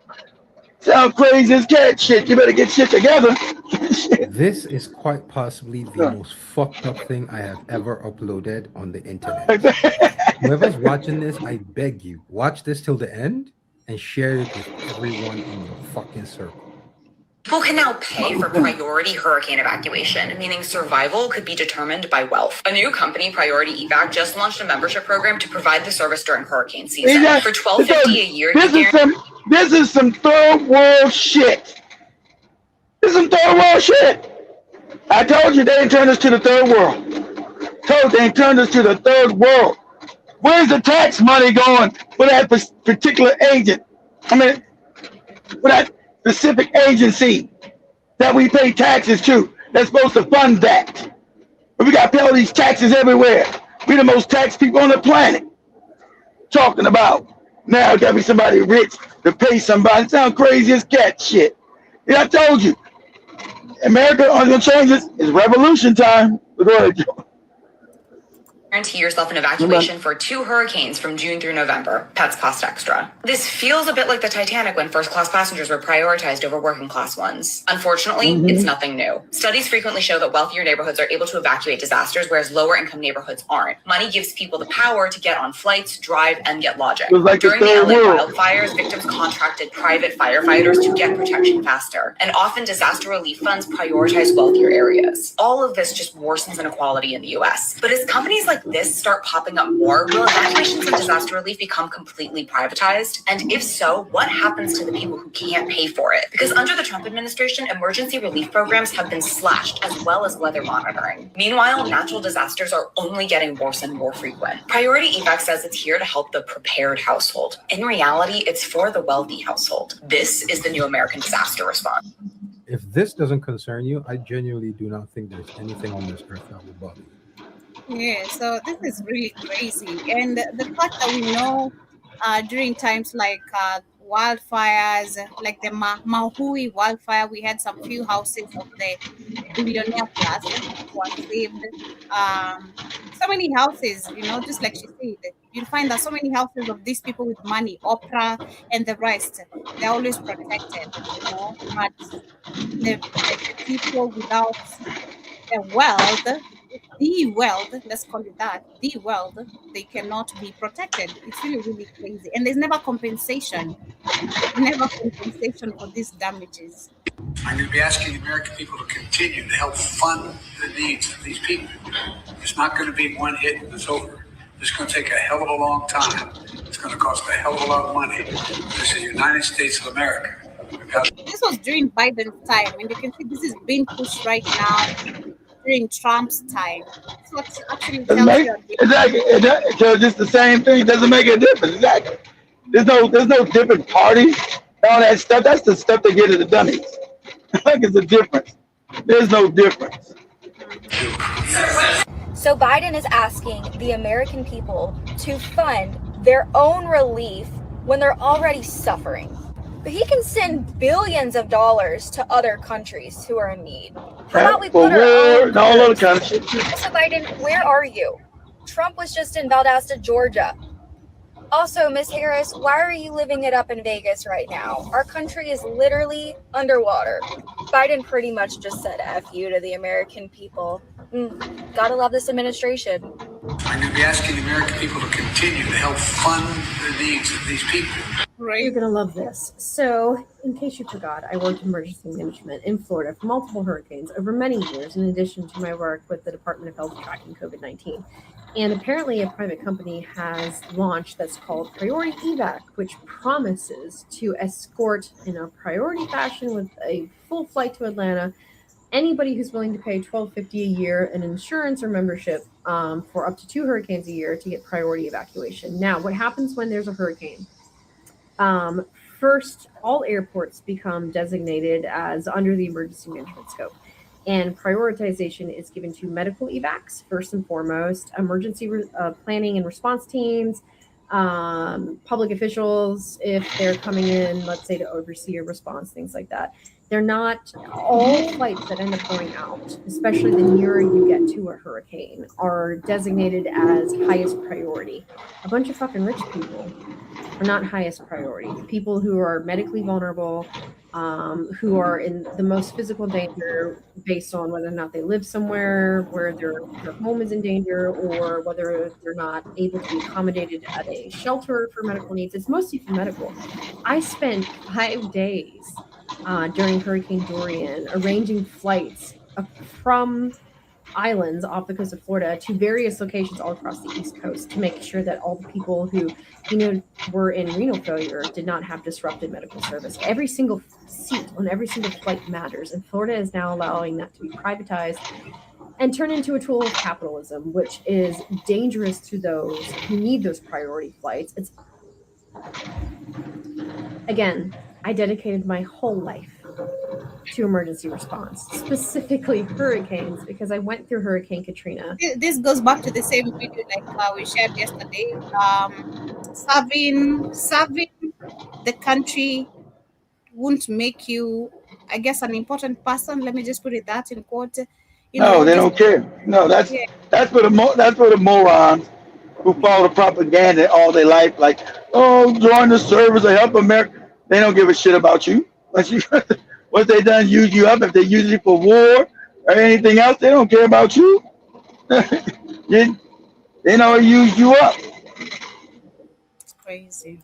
Sound crazy as cat shit. You better get shit together. This is quite possibly the most fucked up thing I have ever uploaded on the internet. Whoever's watching this, I beg you, watch this till the end and share it with everyone in your fucking circle. People can now pay for priority hurricane evacuation, meaning survival could be determined by wealth. A new company, Priority Evac, just launched a membership program to provide the service during hurricane season. For $12.50 a year, this is some third world shit. This is some third world shit. I told you they didn't turn us to the third world. Told they didn't turn us to the third world. Where's the tax money going for that particular agent? I mean, for that specific agency that we pay taxes to, that's supposed to fund that. But we got to pay all these taxes everywhere. We the most taxed people on the planet. Talking about now got to be somebody rich to pay somebody. It sounds crazy as cat shit. Yeah, I told you. America only gonna change this. It's revolution time. Go ahead, Joe. Guarantee yourself an evacuation for 2 hurricanes from June through November. Pets cost extra. This feels a bit like the Titanic when first-class passengers were prioritized over working-class ones. Unfortunately, it's nothing new. Studies frequently show that wealthier neighborhoods are able to evacuate disasters, whereas lower-income neighborhoods aren't. Money gives people the power to get on flights, drive, and get lodging. During the LA wildfires, victims contracted private firefighters to get protection faster. And often disaster relief funds prioritize wealthier areas. All of this just worsens inequality in the U.S. But as companies like this start popping up more, will evacuations and disaster relief become completely privatized? And if so, what happens to the people who can't pay for it? Because under the Trump administration, emergency relief programs have been slashed, as well as weather monitoring. Meanwhile, natural disasters are only getting worse and more frequent. Priority Evac says it's here to help the prepared household. In reality, it's for the wealthy household. This is the new American disaster response. If this doesn't concern you, I genuinely do not think there's anything on this earth that will bother you. Yeah, so this is really crazy. And the fact that we know during times like wildfires, like the Maui wildfire, we had some few houses of the billionaire class were saved. So many houses, just like she said, you'll find that so many houses of these people with money, Oprah and the rest, they're always protected, but the people without the wealth, let's call it that, the wealth, they cannot be protected. It's really, really crazy. And there's never compensation for these damages. I'm going to be asking the American people to continue to help fund the needs of these people. It's not going to be one hit and it's over. It's going to take a hell of a long time. It's going to cost a hell of a lot of money. This is the United States of America. This was during Biden's time, and you can see this is being pushed right now during Trump's time. So it actually tells you exactly. So it's the same thing. It doesn't make a difference. Exactly. There's no different parties. All that stuff. That's the stuff they get to the dummies. Like it's a difference. There's no difference. So Biden is asking the American people to fund their own relief when they're already suffering. But he can send billions of dollars to other countries who are in need. How about we put our own... all other countries. So Biden, where are you? Trump was just in Valdosta, Georgia. Also, Ms. Harris, why are you living it up in Vegas right now? Our country is literally underwater. Biden pretty much just said F you to the American people. Gotta love this administration. I'm going to be asking the American people to continue to help fund the needs of these people. You're going to love this. So, in case you forgot, I worked in emergency management in Florida for multiple hurricanes over many years, in addition to my work with the Department of Health tracking COVID-19. And apparently a private company has launched that's called Priority Evac, which promises to escort in a priority fashion with a full flight to Atlanta anybody who's willing to pay $12.50 a year in insurance or membership for up to 2 hurricanes a year to get priority evacuation. Now, what happens when there's a hurricane? First, all airports become designated as under the emergency management scope. And prioritization is given to medical evacs, first and foremost, emergency planning and response teams, public officials, if they're coming in, let's say, to oversee a response, things like that. They're not all flights that end up going out, especially the nearer you get to a hurricane, are designated as highest priority. A bunch of fucking rich people are not highest priority. People who are medically vulnerable, who are in the most physical danger based on whether or not they live somewhere where their home is in danger, or whether they're not able to be accommodated at a shelter for medical needs. It's mostly for medical. I spent 5 days during Hurricane Dorian arranging flights from islands off the coast of Florida to various locations all across the East Coast to make sure that all the people who were in renal failure did not have disrupted medical service. Every single seat on every single flight matters, and Florida is now allowing that to be privatized and turn into a tool of capitalism, which is dangerous to those who need those priority flights. Again, I dedicated my whole life to emergency response, specifically hurricanes, because I went through Hurricane Katrina. This goes back to the same video like we shared yesterday. Serving the country won't make you, I guess, an important person. Let me just put it that in quote. No, they don't care. No, that's for the morons who follow the propaganda all their life. Like, oh, join the service or help America. They don't give a shit about you. What they done, use you up. If they use you for war or anything else, they don't care about you. They know use you up. It's crazy.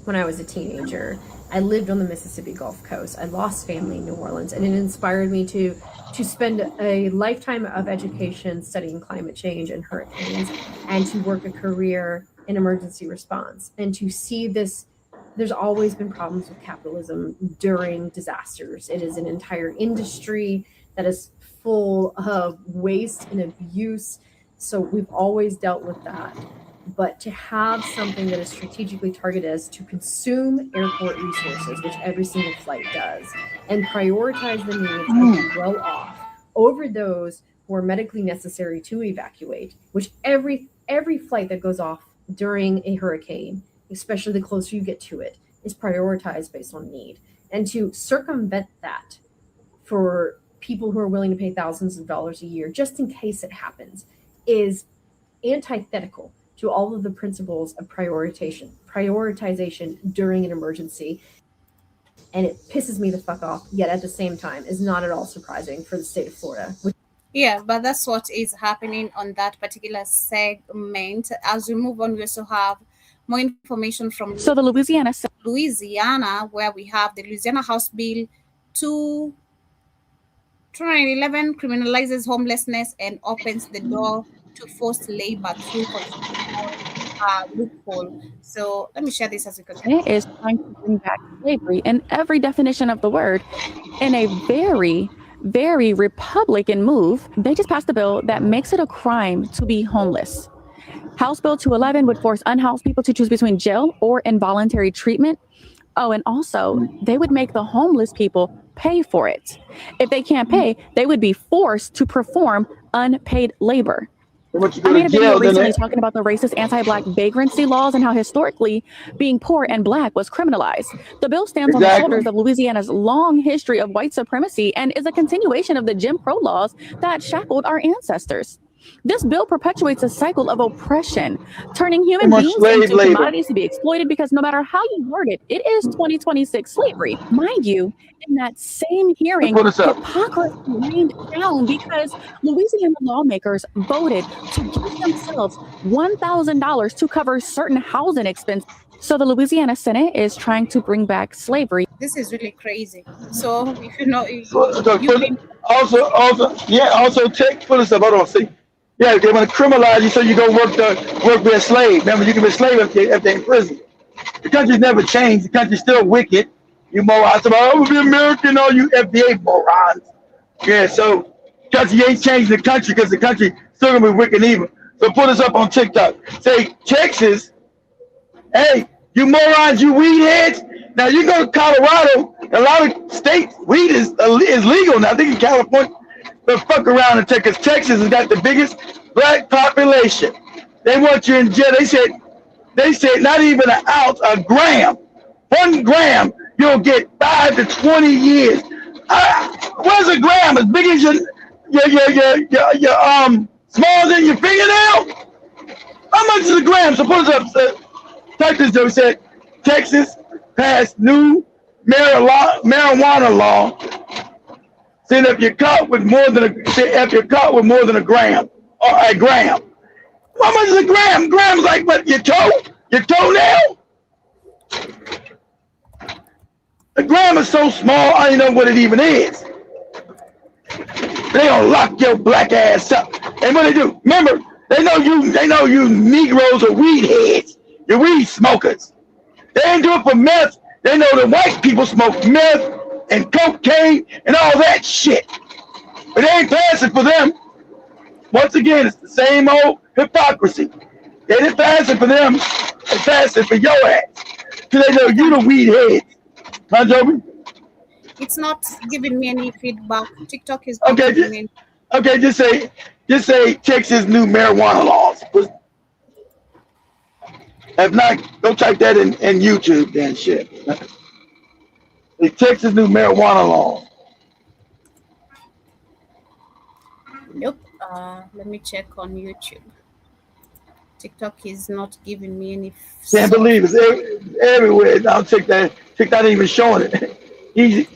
When I was a teenager, I lived on the Mississippi Gulf Coast. I lost family in New Orleans, and it inspired me to spend a lifetime of education studying climate change and hurricanes, and to work a career in emergency response, and to see this. There's always been problems with capitalism during disasters. It is an entire industry that is full of waste and abuse. So we've always dealt with that. But to have something that is strategically targeted as to consume airport resources, which every single flight does, and prioritize the needs of the well off over those who are medically necessary to evacuate, which every flight that goes off during a hurricane, especially the closer you get to it, is prioritized based on need. And to circumvent that for people who are willing to pay thousands of dollars a year just in case it happens is antithetical to all of the principles of prioritization during an emergency. And it pisses me the fuck off, yet at the same time is not at all surprising for the state of Florida. Yeah, but that's what is happening on that particular segment. As we move on, we also have more information from the Louisiana, where we have the Louisiana House Bill 211 criminalizes homelessness and opens the door to forced labor through loophole. So let me share this as we continue. It is trying to bring back slavery in every definition of the word in a very, very Republican move. They just passed a bill that makes it a crime to be homeless. House Bill 211 would force unhoused people to choose between jail or involuntary treatment. Oh, and also they would make the homeless people pay for it. If they can't pay, they would be forced to perform unpaid labor. I made a video recently talking about the racist anti-Black vagrancy laws and how historically being poor and Black was criminalized. The bill stands on the shoulders of Louisiana's long history of white supremacy and is a continuation of the Jim Crow laws that shackled our ancestors. This bill perpetuates a cycle of oppression, turning human beings into commodities to be exploited because no matter how you word it, it is 2026 slavery. Mind you, in that same hearing, hypocrisy rained down because Louisiana lawmakers voted to give themselves $1,000 to cover certain housing expenses. So the Louisiana Senate is trying to bring back slavery. This is really crazy. So if you know, also take put us up. Hold on, see. Yeah, they want to criminalize you so you go work be a slave. Remember, you can be a slave if they're in prison. The country's never changed. The country's still wicked. You morons about, I'm gonna be American, all you FBA morons. Yeah, so country ain't changed the country because the country still gonna be wicked and evil. So put us up on TikTok. Say Texas, hey, you morons, you weed heads. Now you go to Colorado A lot of states, weed is legal now. I think in California, but fuck around and take, because Texas has got the biggest black population. They want you in jail. They said not even an ounce, a gram. 1 gram, you'll get 5 to 20 years. Where's a gram? As big as your smaller than your fingernail? How much is a gram? So put it up. Texas though said Texas passed new marijuana law. Saying if you're caught with more than a gram or a gram. How much is a gram? Gram's like what? Your toenail? A gram is so small, I don't know what it even is. They gonna lock your black ass up. And what they do? Remember, they know you Negroes are weed heads. You're weed smokers. They ain't do it for meth. They know the white people smoke meth and cocaine and all that shit. But they ain't passing for them. Once again, it's the same old hypocrisy. They didn't pass it for them. They passed it for your ass. Because they know you the weed heads. Huh, Joby? It's not giving me any feedback. TikTok is just say Texas new marijuana laws. If not, go type that in YouTube then shit. The Texas new marijuana laws. Nope. Let me check on YouTube. TikTok is not giving me any. Can't believe it's everywhere. Now TikTok ain't even showing it. Easy.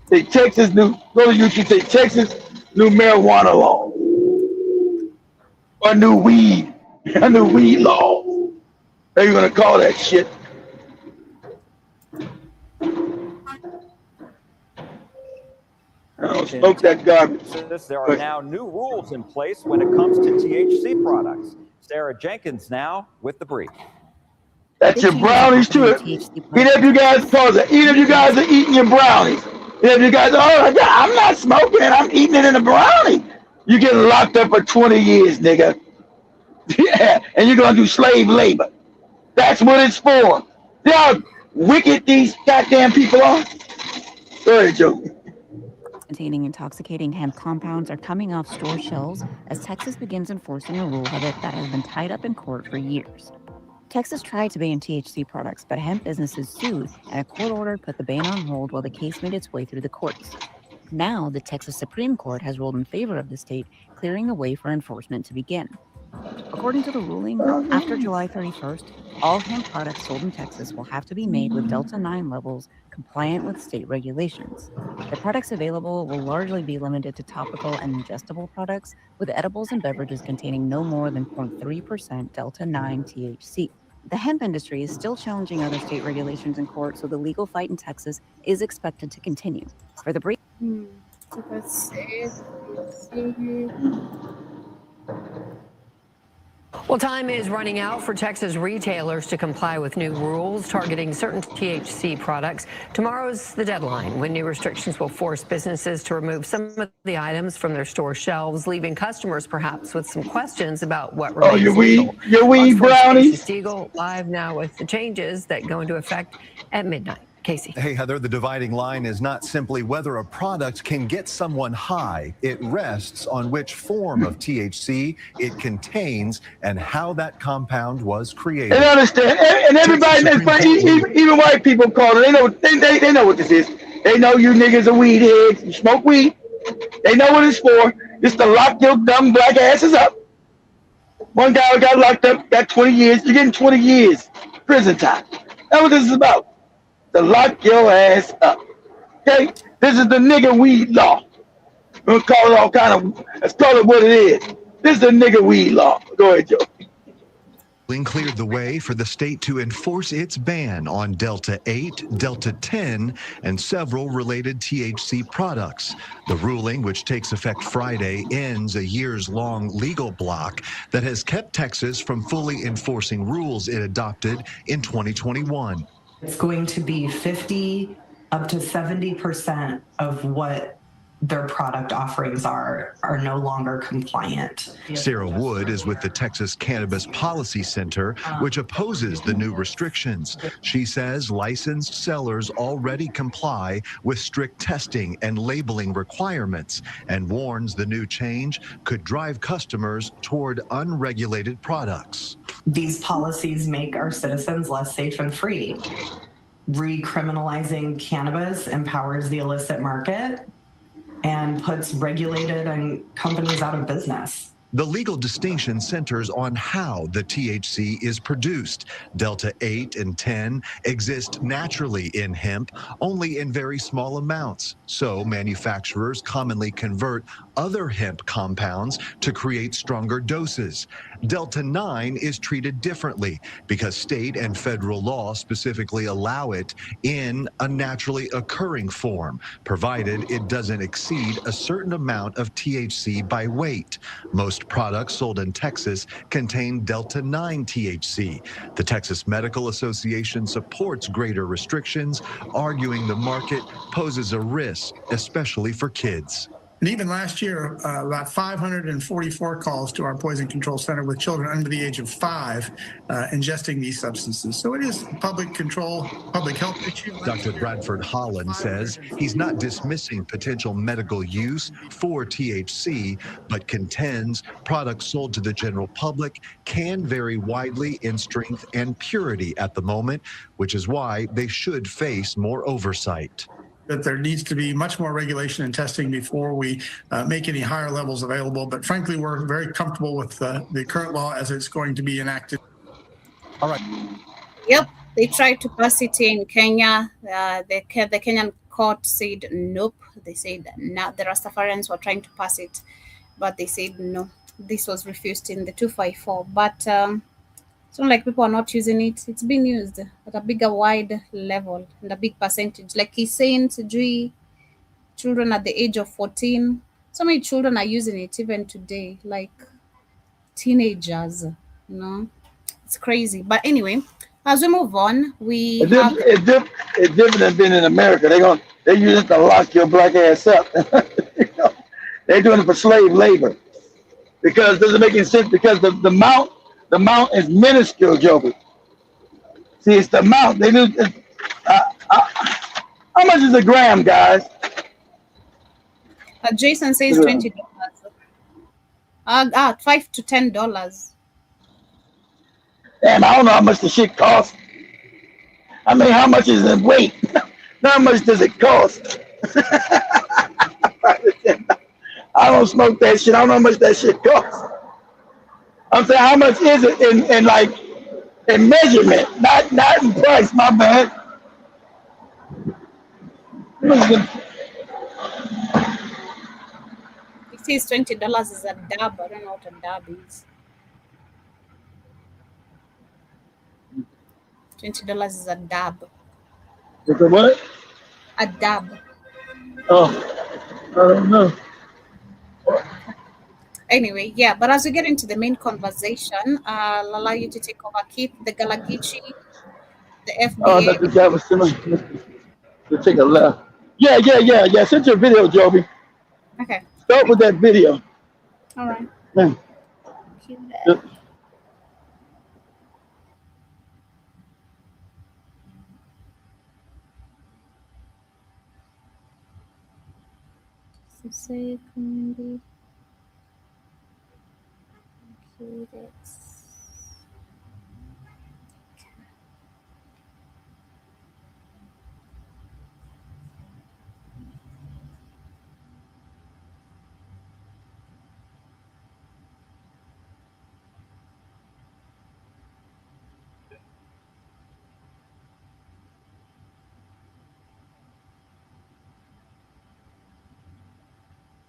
Say Texas new. Go to YouTube. Say Texas new marijuana law. Or new weed. A new weed law. How you gonna call that shit? Smoke that garbage. There are now new rules in place when it comes to THC products. Sarah Jenkins now with the brief. That's your brownies too. Even if you guys are eating your brownies. If you guys, I'm not smoking it, I'm eating it in a brownie. You get locked up for 20 years, nigga. Yeah, and you're gonna do slave labor. That's what it's for. See how wicked these goddamn people are? Go ahead, Joe. Containing intoxicating hemp compounds are coming off store shelves as Texas begins enforcing a rule of it that has been tied up in court for years. Texas tried to ban THC products, but hemp businesses sued, and a court order put the ban on hold while the case made its way through the courts. Now, the Texas Supreme Court has ruled in favor of the state, clearing the way for enforcement to begin. According to the ruling, after July 31st, all hemp products sold in Texas will have to be made with Delta 9 levels compliant with state regulations. The products available will largely be limited to topical and ingestible products, with edibles and beverages containing no more than 0.3% Delta 9 THC. The hemp industry is still challenging other state regulations in court, so the legal fight in Texas is expected to continue. For the brief. Let's see. Well, time is running out for Texas retailers to comply with new rules targeting certain THC products. Tomorrow's the deadline when new restrictions will force businesses to remove some of the items from their store shelves, leaving customers perhaps with some questions about what remains legal. Your weed brownies. Stiegel live now with the changes that go into effect at midnight. Casey. Hey, Heather, the dividing line is not simply whether a product can get someone high. It rests on which form of THC it contains and how that compound was created. And understand, and everybody, even white people call it. They know what this is. They know you niggas are weed heads. You smoke weed. They know what it's for. It's to lock your dumb black asses up. One guy got locked up, got 20 years. You're getting 20 years prison time. That's what this is about. To lock your ass up. Okay? This is the nigga weed law. We'll call it all kind of, let's call it what it is. This is the nigga weed law. Go ahead, Joe. Cleared the way for the state to enforce its ban on Delta 8, Delta 10, and several related THC products. The ruling, which takes effect Friday, ends a years-long legal block that has kept Texas from fully enforcing rules it adopted in 2021. It's going to be 50 up to 70% of what their product offerings are no longer compliant. Sarah Wood is with the Texas Cannabis Policy Center, which opposes the new restrictions. She says licensed sellers already comply with strict testing and labeling requirements and warns the new change could drive customers toward unregulated products. These policies make our citizens less safe and free. Recriminalizing cannabis empowers the illicit market and puts regulated and companies out of business. The legal distinction centers on how the THC is produced. Delta 8 and 10 exist naturally in hemp, only in very small amounts. So manufacturers commonly convert other hemp compounds to create stronger doses. Delta 9 is treated differently because state and federal law specifically allow it in a naturally occurring form, provided it doesn't exceed a certain amount of THC by weight. Most products sold in Texas contain Delta 9 THC. The Texas Medical Association supports greater restrictions, arguing the market poses a risk, especially for kids. And even last year, about 544 calls to our poison control center with children under the age of 5 ingesting these substances. So it is public control, public health issue. Dr. Bradford Holland says he's not dismissing potential medical use for THC, but contends products sold to the general public can vary widely in strength and purity at the moment, which is why they should face more oversight. That there needs to be much more regulation and testing before we make any higher levels available. But frankly, we're very comfortable with the current law as it's going to be enacted. All right. Yep, they tried to pass it in Kenya. The Kenyan court said nope. They said no. The Rastafarians were trying to pass it, but they said no. This was refused in the 254. But it's not like people are not using it. It's being used at a bigger, wide level and a big percentage. Like he's saying, children at the age of 14. So many children are using it even today, like teenagers. You know, it's crazy. But anyway, as we move on, it's different than being in America. They use it to lock your black ass up. They're doing it for slave labor because it doesn't make any sense because the amount is minuscule, Joby. See, it's the amount. They do. How much is a gram, guys? Jason says $20. $5 to $10. Damn, I don't know how much the shit costs. I mean, how much is it weight? How much does it cost? I don't smoke that shit. I don't know how much that shit costs. I'm saying, how much is it in measurement, not in price? My bad. It says $20 is a dab. I don't know what a dab is. $20 is a dab. Is it what? A dab. Oh, I don't know. Anyway, yeah, but as we get into the main conversation, I'll allow you to take over, Keith, the Gullah, Geechee, the FBA. Oh, that was similar. To take a left. Yeah. Send your video, Joby. Okay. Start with that video. All right. Yeah. Second.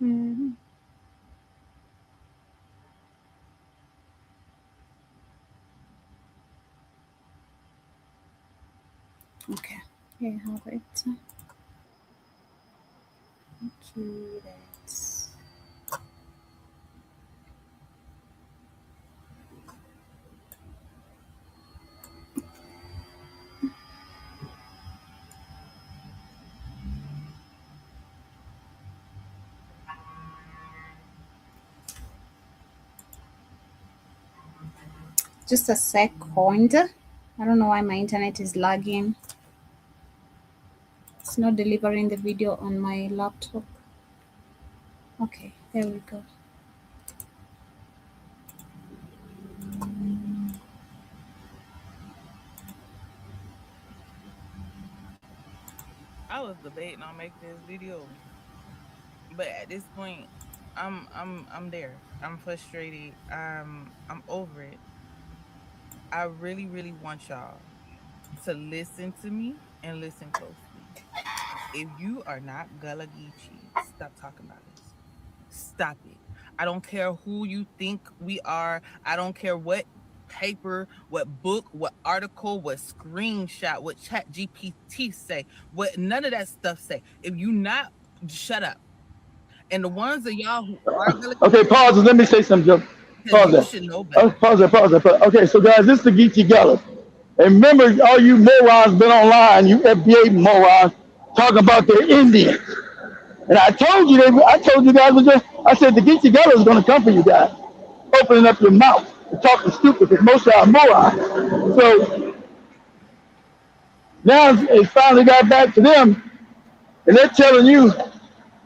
Mm-hmm. Okay, here you have it. Okay, that's Just a second. I don't know why my internet is lagging. It's not delivering the video on my laptop. Okay, there we go. I was debating on making this video, but at this point, I'm there. I'm frustrated. I'm over it. I really, really want y'all to listen to me and listen closely. If you are not Gullah Geechee, stop talking about us. Stop it. I don't care who you think we are. I don't care what paper, what book, what article, what screenshot, what chat GPT say, what none of that stuff say. If you not, shut up. And the ones of y'all who are Gullah Okay, pause. Let me say something. Pause you that. should know better. Pause that. Okay, so guys, this is the Geechee Gullah. And remember, all you morons been online, you FBA morons, talking about their Indians. And I told you guys I said the Geechee Gullah is going to come for you guys. Opening up your mouth and talking stupid because most of y'all are morons. So now it finally got back to them, and they're telling you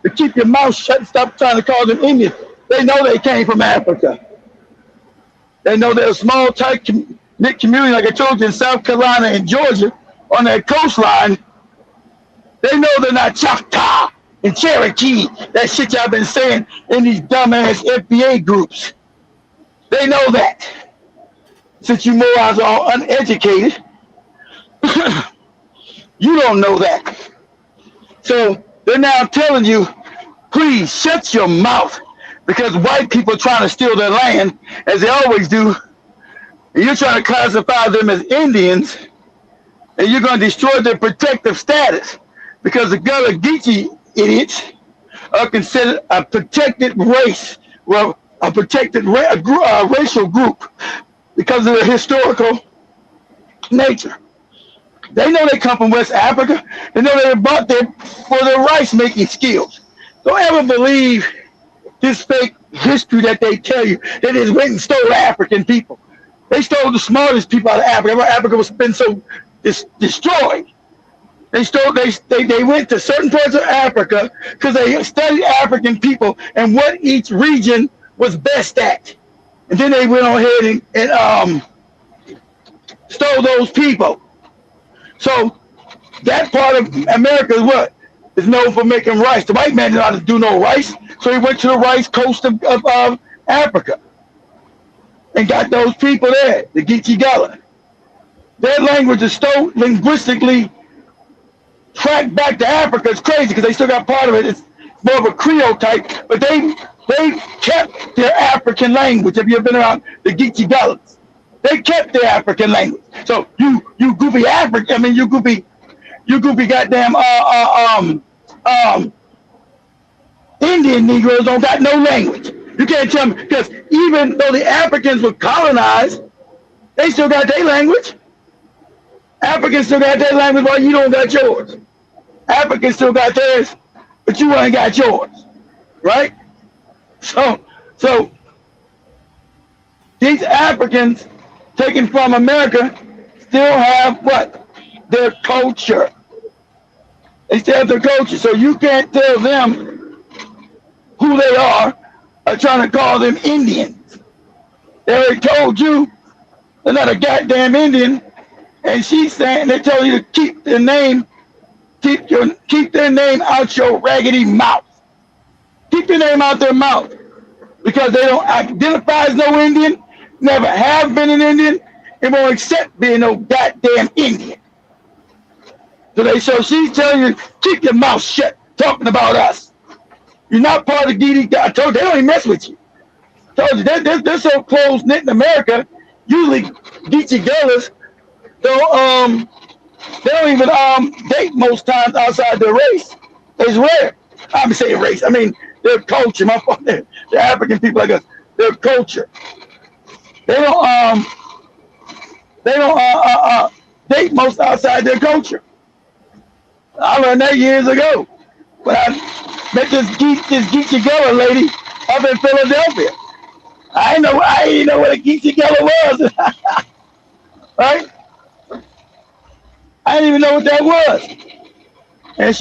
to keep your mouth shut and stop trying to call them Indians. They know they came from Africa. They know they're a small, tight knit community, like I told you, in South Carolina and Georgia on that coastline. They know they're not Choctaw and Cherokee, that shit y'all been saying in these dumbass FBA groups. They know that. Since you morons are all uneducated, you don't know that. So they're now telling you, please shut your mouth, because white people are trying to steal their land, as they always do. And you're trying to classify them as Indians, and you're going to destroy their protective status, because the Gullah Geechee idiots are considered a protected race, well, a protected racial group because of their historical nature. They know they come from West Africa. They know they were brought there for their rice-making skills. Don't ever believe this fake history that they tell you. They just went and stole African people. They stole the smartest people out of Africa. Where Africa was been so destroyed. They went to certain parts of Africa because they studied African people and what each region was best at. And then they went on ahead and stole those people. So that part of America is what? Is known for making rice. The white man didn't know how to do no rice, so he went to the rice coast of Africa and got those people there, the Geechee Gullah. Their language is so linguistically tracked back to Africa. It's crazy because they still got part of it. It's more of a Creole type, but they kept their African language. Have you ever been around the Geechee Gullahs? They kept their African language. So you goofy African, I mean you goofy goddamn Indian Negroes don't got no language. You can't tell me, because even though the Africans were colonized, they still got their language. Africans still got their language while you don't got yours. Africans still got theirs, but you ain't got yours, right? So these Africans taken from America still have what? Their culture. They still have their culture. So you can't tell them who they are trying to call them Indians. They already told you they're not a goddamn Indian. And she's saying, they tell you to keep their name, keep their name out your raggedy mouth. Keep their name out their mouth. Because they don't identify as no Indian, never have been an Indian, and won't accept being no goddamn Indian. So she's telling you, keep your mouth shut, talking about us. You're not part of Geechee. I told you, they don't even mess with you. I told you, they're so close-knit in America, usually Geechee Gullahs, they don't even date most times outside their race. It's rare. I'm saying race. I mean their culture. My fault. They're African people like us. Their culture. They don't date most outside their culture. I learned that years ago when I met this Geechee Gullah lady up in Philadelphia. I didn't know what a Geechee Gullah was, right? I didn't even know what that was. And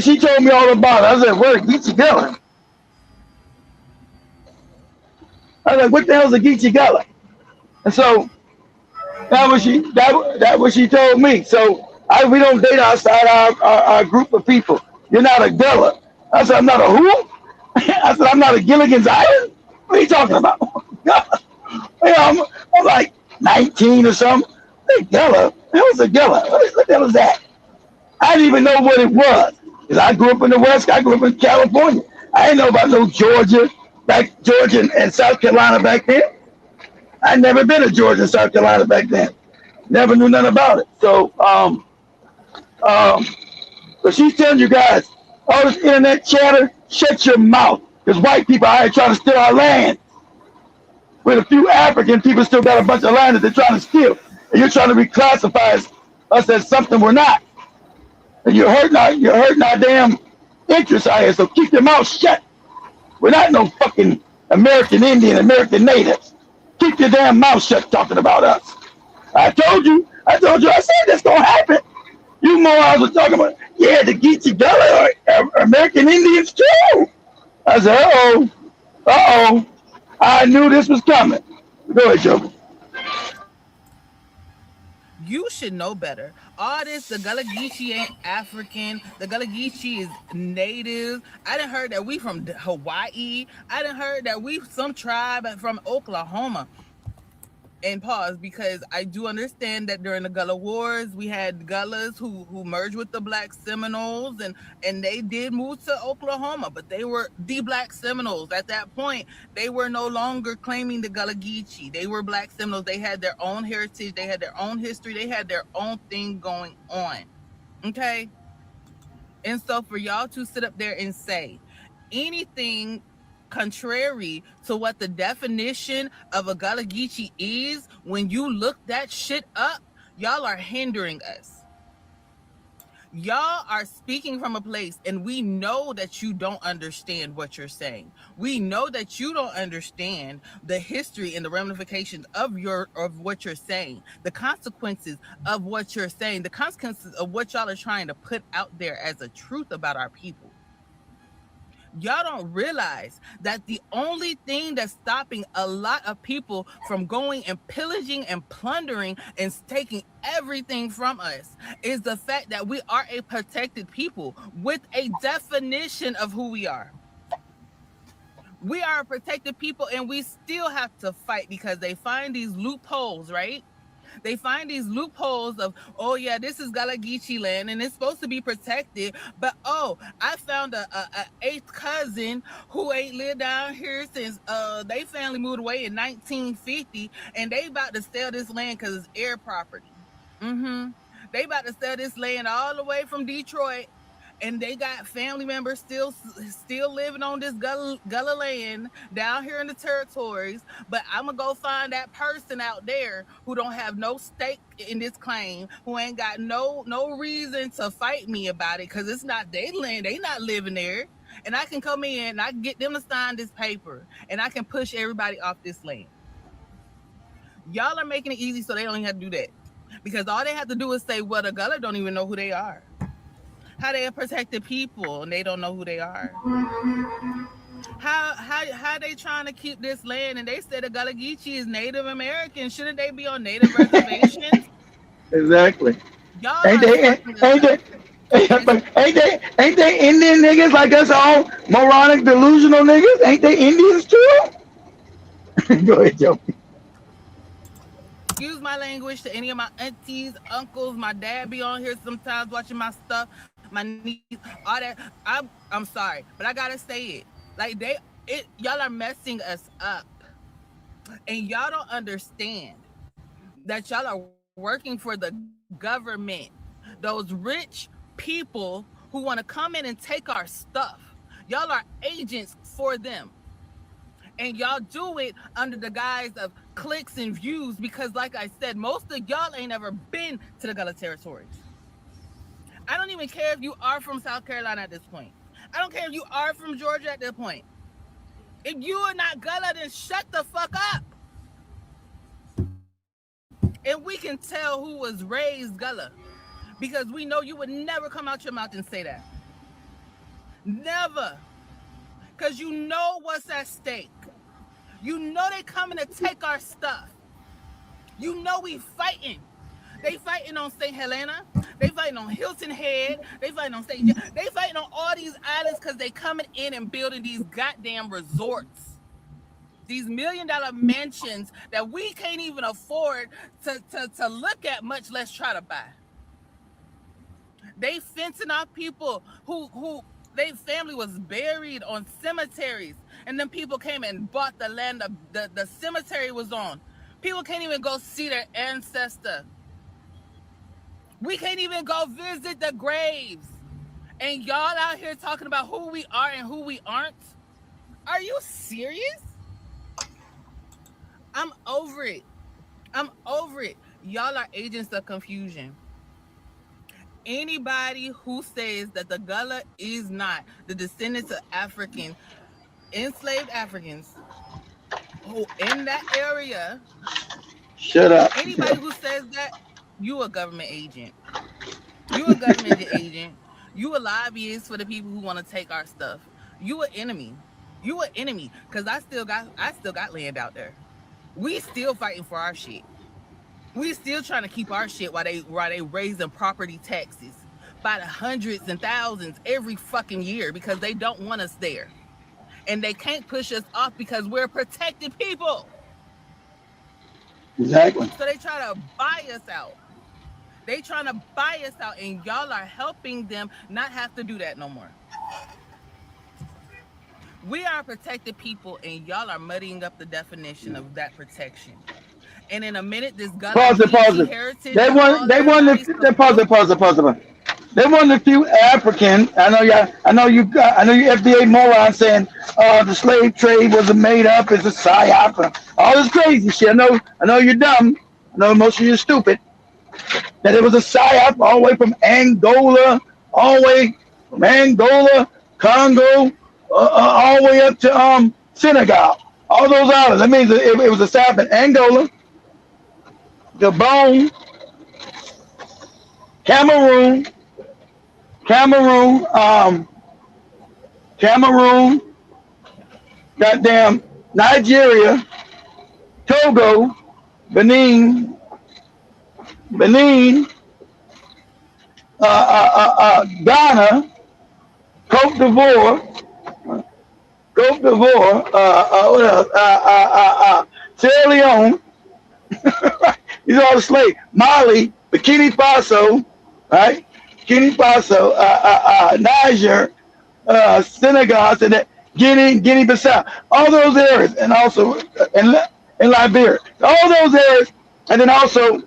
she told me all about it. I said, what a Geechee Gullah? I was like, what the hell is a Geechee Gullah? And so that what she told me. So we don't date outside our group of people. You're not a Gullah. I said, I'm not a who? I said, I'm not a Gilligan's Island? What are you talking about? I'm like 19 or something. Hey, Gullah? What was a Gullah? What the hell is that? I didn't even know what it was. Because I grew up in the West. I grew up in California. I didn't know about no Georgia, and South Carolina back then. I'd never been to Georgia and South Carolina back then. Never knew nothing about it. So, but she's telling you guys, all this internet chatter, shut your mouth. Because white people out here trying to steal our land. With a few African people still got a bunch of land that they're trying to steal. And you're trying to reclassify us as something we're not. And you're hurting our damn interests out here. So keep your mouth shut. We're not no fucking American Indian, American natives. Keep your damn mouth shut talking about us. I told you, I said this gonna happen. You morons were talking about, yeah, the Geechee Gullah are American Indians too. I said, uh-oh. I knew this was coming. Go ahead, Joe. You should know better. All this, the Gullah Geechee ain't African. The Gullah Geechee is native. I done heard that we from Hawaii. I done heard that we some tribe from Oklahoma. And pause, because I do understand that during the Gullah Wars, we had Gullahs who merged with the Black Seminoles, and they did move to Oklahoma, but they were the Black Seminoles. At that point, they were no longer claiming the Gullah Geechee. They were Black Seminoles. They had their own heritage. They had their own history. They had their own thing going on. Okay? And so for y'all to sit up there and say anything contrary to what the definition of a Gullah Geechee is, when you look that shit up, y'all are hindering us. Y'all are speaking from a place, and we know that you don't understand what you're saying. We know that you don't understand the history and the ramifications of what you're saying, the consequences of what you're saying, the consequences of what y'all are trying to put out there as a truth about our people. Y'all don't realize that the only thing that's stopping a lot of people from going and pillaging and plundering and taking everything from us is the fact that we are a protected people with a definition of who we are. We are a protected people, and we still have to fight because they find these loopholes, right? They find these loopholes of, oh yeah, this is Gullah Geechee land and it's supposed to be protected, but oh, I found a eighth cousin who ain't lived down here since they family moved away in 1950, and they about to sell this land because it's air property. They about to sell this land all the way from Detroit, and they got family members still living on this Gullah land down here in the territories. But I'm gonna go find that person out there who don't have no stake in this claim, who ain't got no reason to fight me about it, because it's not their land. They not living there. And I can come in and I can get them to sign this paper, and I can push everybody off this land. Y'all are making it easy so they don't even have to do that, because all they have to do is say, well, the Gullah don't even know who they are. How they are protected people and they don't know who they are. How they trying to keep this land, and they said the Gullah Geechee is Native American. Shouldn't they be on Native reservations? Exactly. Y'all ain't they Indian niggas like us, all moronic, delusional niggas? Ain't they Indians too? Go ahead, Joe. Excuse my language to any of my aunties, uncles. My dad be on here sometimes watching my stuff. My niece, all that. I'm sorry, but I gotta say it. Like y'all are messing us up, and y'all don't understand that y'all are working for the government. Those rich people who want to come in and take our stuff. Y'all are agents for them. And y'all do it under the guise of clicks and views, because like I said, most of y'all ain't ever been to the Gullah territories. I don't even care if you are from South Carolina at this point. I don't care if you are from Georgia at this point. If you are not Gullah, then shut the fuck up. And we can tell who was raised Gullah, because we know you would never come out your mouth and say that. Never. Because you know what's at stake. You know they coming to take our stuff. You know we fighting. They fighting on St. Helena. They fighting on Hilton Head. They fighting on St. They fighting on all these islands because they coming in and building these goddamn resorts. These $1 million mansions that we can't even afford to look at, much less try to buy. They fencing off people who their family was buried on cemeteries, and then people came and bought the land the cemetery was on. People can't even go see their ancestor. We can't even go visit the graves. And y'all out here talking about who we are and who we aren't? Are you serious? I'm over it. I'm over it. Y'all are agents of confusion. Anybody who says that the Gullah is not the descendants of African, enslaved Africans who in that area, Shut up. anybody who says that, you a government agent. You a government agent. You a lobbyist for the people who want to take our stuff. You an enemy. You an enemy. Cause I still got land out there. We still fighting for our shit. We still trying to keep our shit while they raising property taxes by the hundreds and thousands every fucking year because they don't want us there. And they can't push us off because we're protected people. Exactly. So they try to buy us out. They trying to buy us out, and y'all are helping them not have to do that no more. We are protected people, and y'all are muddying up the definition of that protection. And in a minute, this Gullah Pause it. heritage. They won the. They won the few African. I know you FDA moron saying the slave trade was made up. It's a psyop. All this crazy shit. I know you're dumb. I know most of you are stupid. That it was a psyop all the way from Angola, Congo, all the way up to Senegal. All those islands. That means it was a psyop in Angola, Gabon, Cameroon, goddamn Nigeria, Togo, Benin, Ghana, Cote d'Ivoire, what else? Sierra Leone. These are all the slaves. Mali, Burkina Faso, right? Burkina Faso, Niger, Senegal, Guinea-Bissau, all those areas, and also in Liberia, all those areas, and then also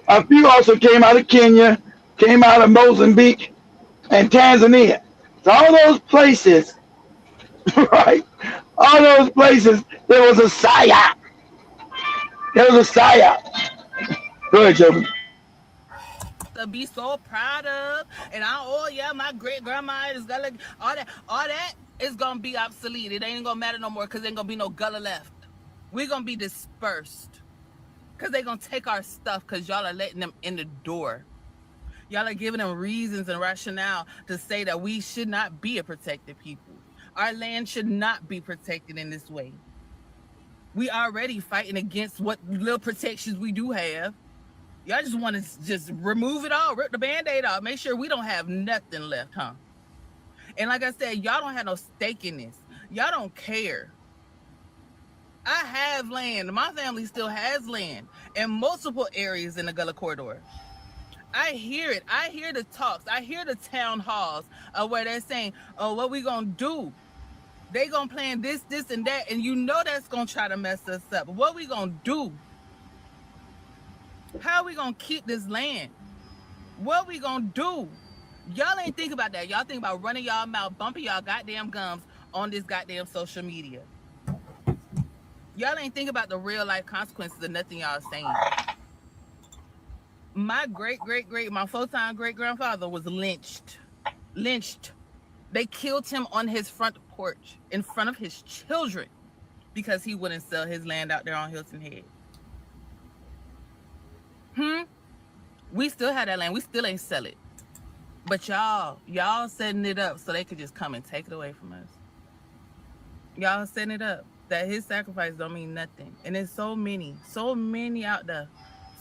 a few also came out of Kenya, came out of Mozambique, and Tanzania. So all those places, right? All those places, there was a psyop. Go ahead, Joe. To be so proud of, and my great grandma is Gullah. All that is gonna be obsolete. It ain't gonna matter no more because ain't gonna be no Gullah left. We're gonna be dispersed because they gonna take our stuff because y'all are letting them in the door. Y'all are giving them reasons and rationale to say that we should not be a protected people. Our land should not be protected in this way. We already fighting against what little protections we do have. Y'all just want to just remove it all, rip the Band-Aid off, make sure we don't have nothing left, huh? And like I said, y'all don't have no stake in this. Y'all don't care. I have land. My family still has land in multiple areas in the Gullah Corridor. I hear it. I hear the talks. I hear the town halls where they're saying, oh, what we gonna do? They gonna plan this, and that, and you know that's gonna try to mess us up. What we gonna do? How are we gonna keep this land? What we gonna do? Y'all ain't think about that. Y'all think about running y'all mouth, bumping y'all goddamn gums on this goddamn social media. Y'all ain't think about the real life consequences of nothing y'all saying. My my full-time great grandfather was lynched They killed him on his front porch in front of his children because he wouldn't sell his land out there on Hilton Head. We still have that land. We still ain't sell it. But y'all setting it up so they could just come and take it away from us. Y'all setting it up that his sacrifice don't mean nothing. And there's so many out there.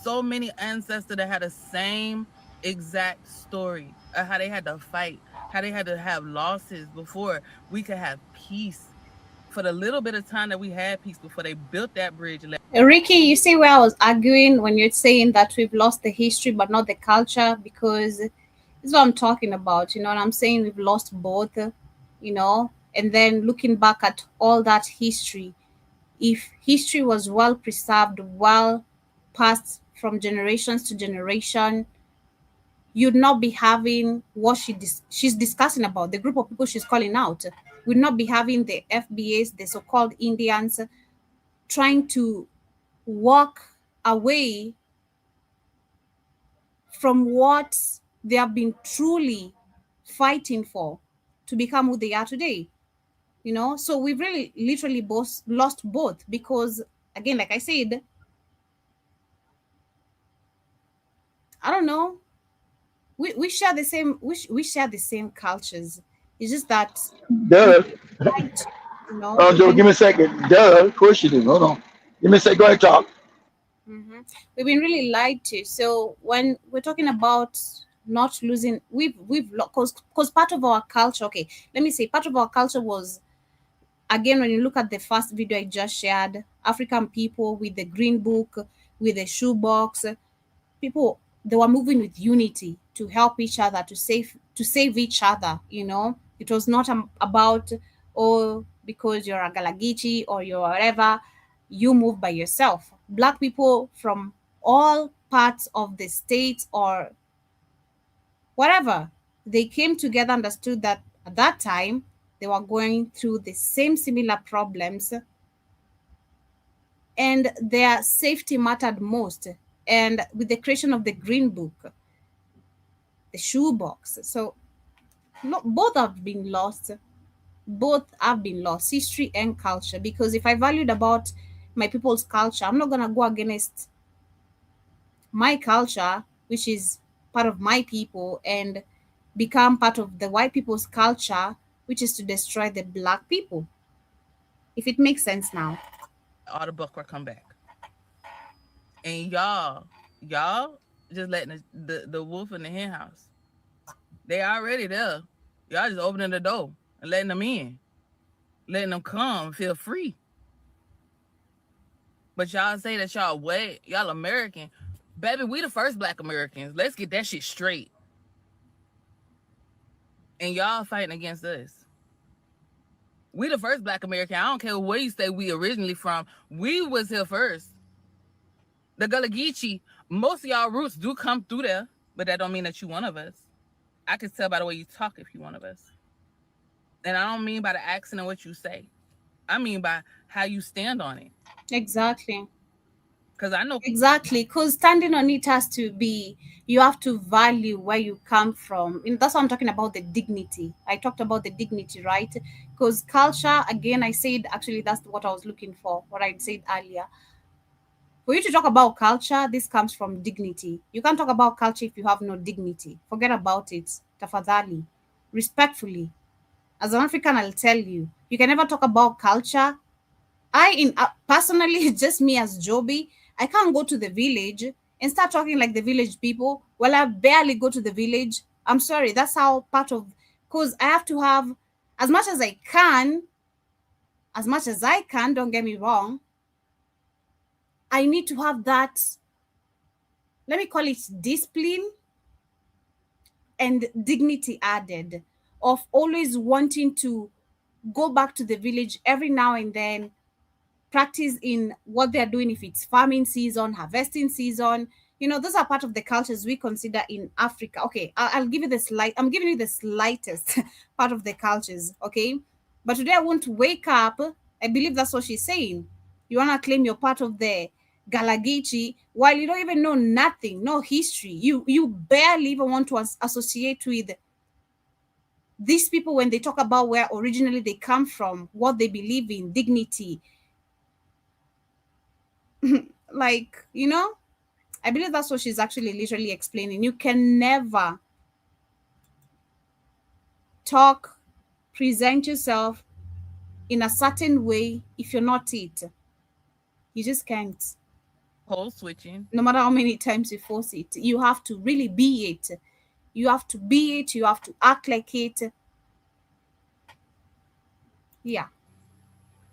So many ancestors that had the same exact story of how they had to fight, how they had to have losses before we could have peace. For the little bit of time that we had peace before they built that bridge. Ricky, you see where I was arguing when you're saying that we've lost the history but not the culture, because this is what I'm talking about. You know what I'm saying? We've lost both, you know, and then looking back at all that history, if history was well preserved, well passed from generations to generation, you'd not be having what she's discussing about, the group of people she's calling out. We'd not be having the FBAs, the so-called Indians, trying to walk away from what they have been truly fighting for to become who they are today. You know, so we've really literally both lost both, because again, like I said, I don't know, we share the same we share the same cultures. It's just that Duh. you know, Oh, Joe, give me a second. Duh. Of course you do. Hold on. Give me a second. Go ahead, talk. we've been really lied to. So when we're talking about not losing, we've because part of our culture, okay, let me say, part of our culture was, again, when you look at the first video I just shared, African people with the green book, with the shoebox, people, they were moving with unity to help each other, to save each other. You know, it was not about, oh, because you're a Galagichi or you're whatever, you move by yourself. Black people from all parts of the state or whatever, they came together, understood that at that time they were going through the same similar problems, and their safety mattered most. And with the creation of the green book, the shoebox, so both have been lost. Both have been lost, history and culture. Because if I valued about my people's culture, I'm not gonna go against my culture, which is part of my people, and become part of the white people's culture, which is to destroy the black people. If it makes sense now. All the buckra come back. And y'all just letting the wolf in the hen house. They already there. Y'all just opening the door and letting them in. Letting them come, feel free. But y'all say that y'all American. Baby, we the first black Americans. Let's get that shit straight. And y'all fighting against us. We the first black American. I don't care where you say we originally from. We was here first. The Gullah Geechee, most of y'all roots do come through there, but that don't mean that you one of us. I can tell by the way you talk if you one of us. And I don't mean by the accent of what you say. I mean by how you stand on it. Exactly. Because I know. Exactly. Because standing on it has to be, you have to value where you come from. And that's what I'm talking about, the dignity. I talked about the dignity, right? Because culture, again, I said, actually, that's what I was looking for, what I said earlier. For you to talk about culture, this comes from dignity. You can't talk about culture if you have no dignity. Forget about it. Tafadhali. Respectfully. As an African, I'll tell you, you can never talk about culture. Personally, just me as Joby, I can't go to the village and start talking like the village people. Well, I barely go to the village. I'm sorry. That's how part of, because I have to have, as much as I can, don't get me wrong, I need to have that, let me call it discipline and dignity added, of always wanting to go back to the village every now and then, practice in what they're doing, if it's farming season, harvesting season. You know, those are part of the cultures we consider in Africa. Okay, I'll give you I'm giving you the slightest part of the cultures, okay? But today I want to wake up. I believe that's what she's saying. You want to claim you're part of the Galagichi while you don't even know nothing, no history. You barely even want to associate with these people, when they talk about where originally they come from, what they believe in, dignity, like, you know, I believe that's what she's actually literally explaining. You can never talk, present yourself in a certain way if you're not it. You just can't. Whole switching. No matter how many times you force it, you have to really be it. You have to be it. You have to act like it. Yeah.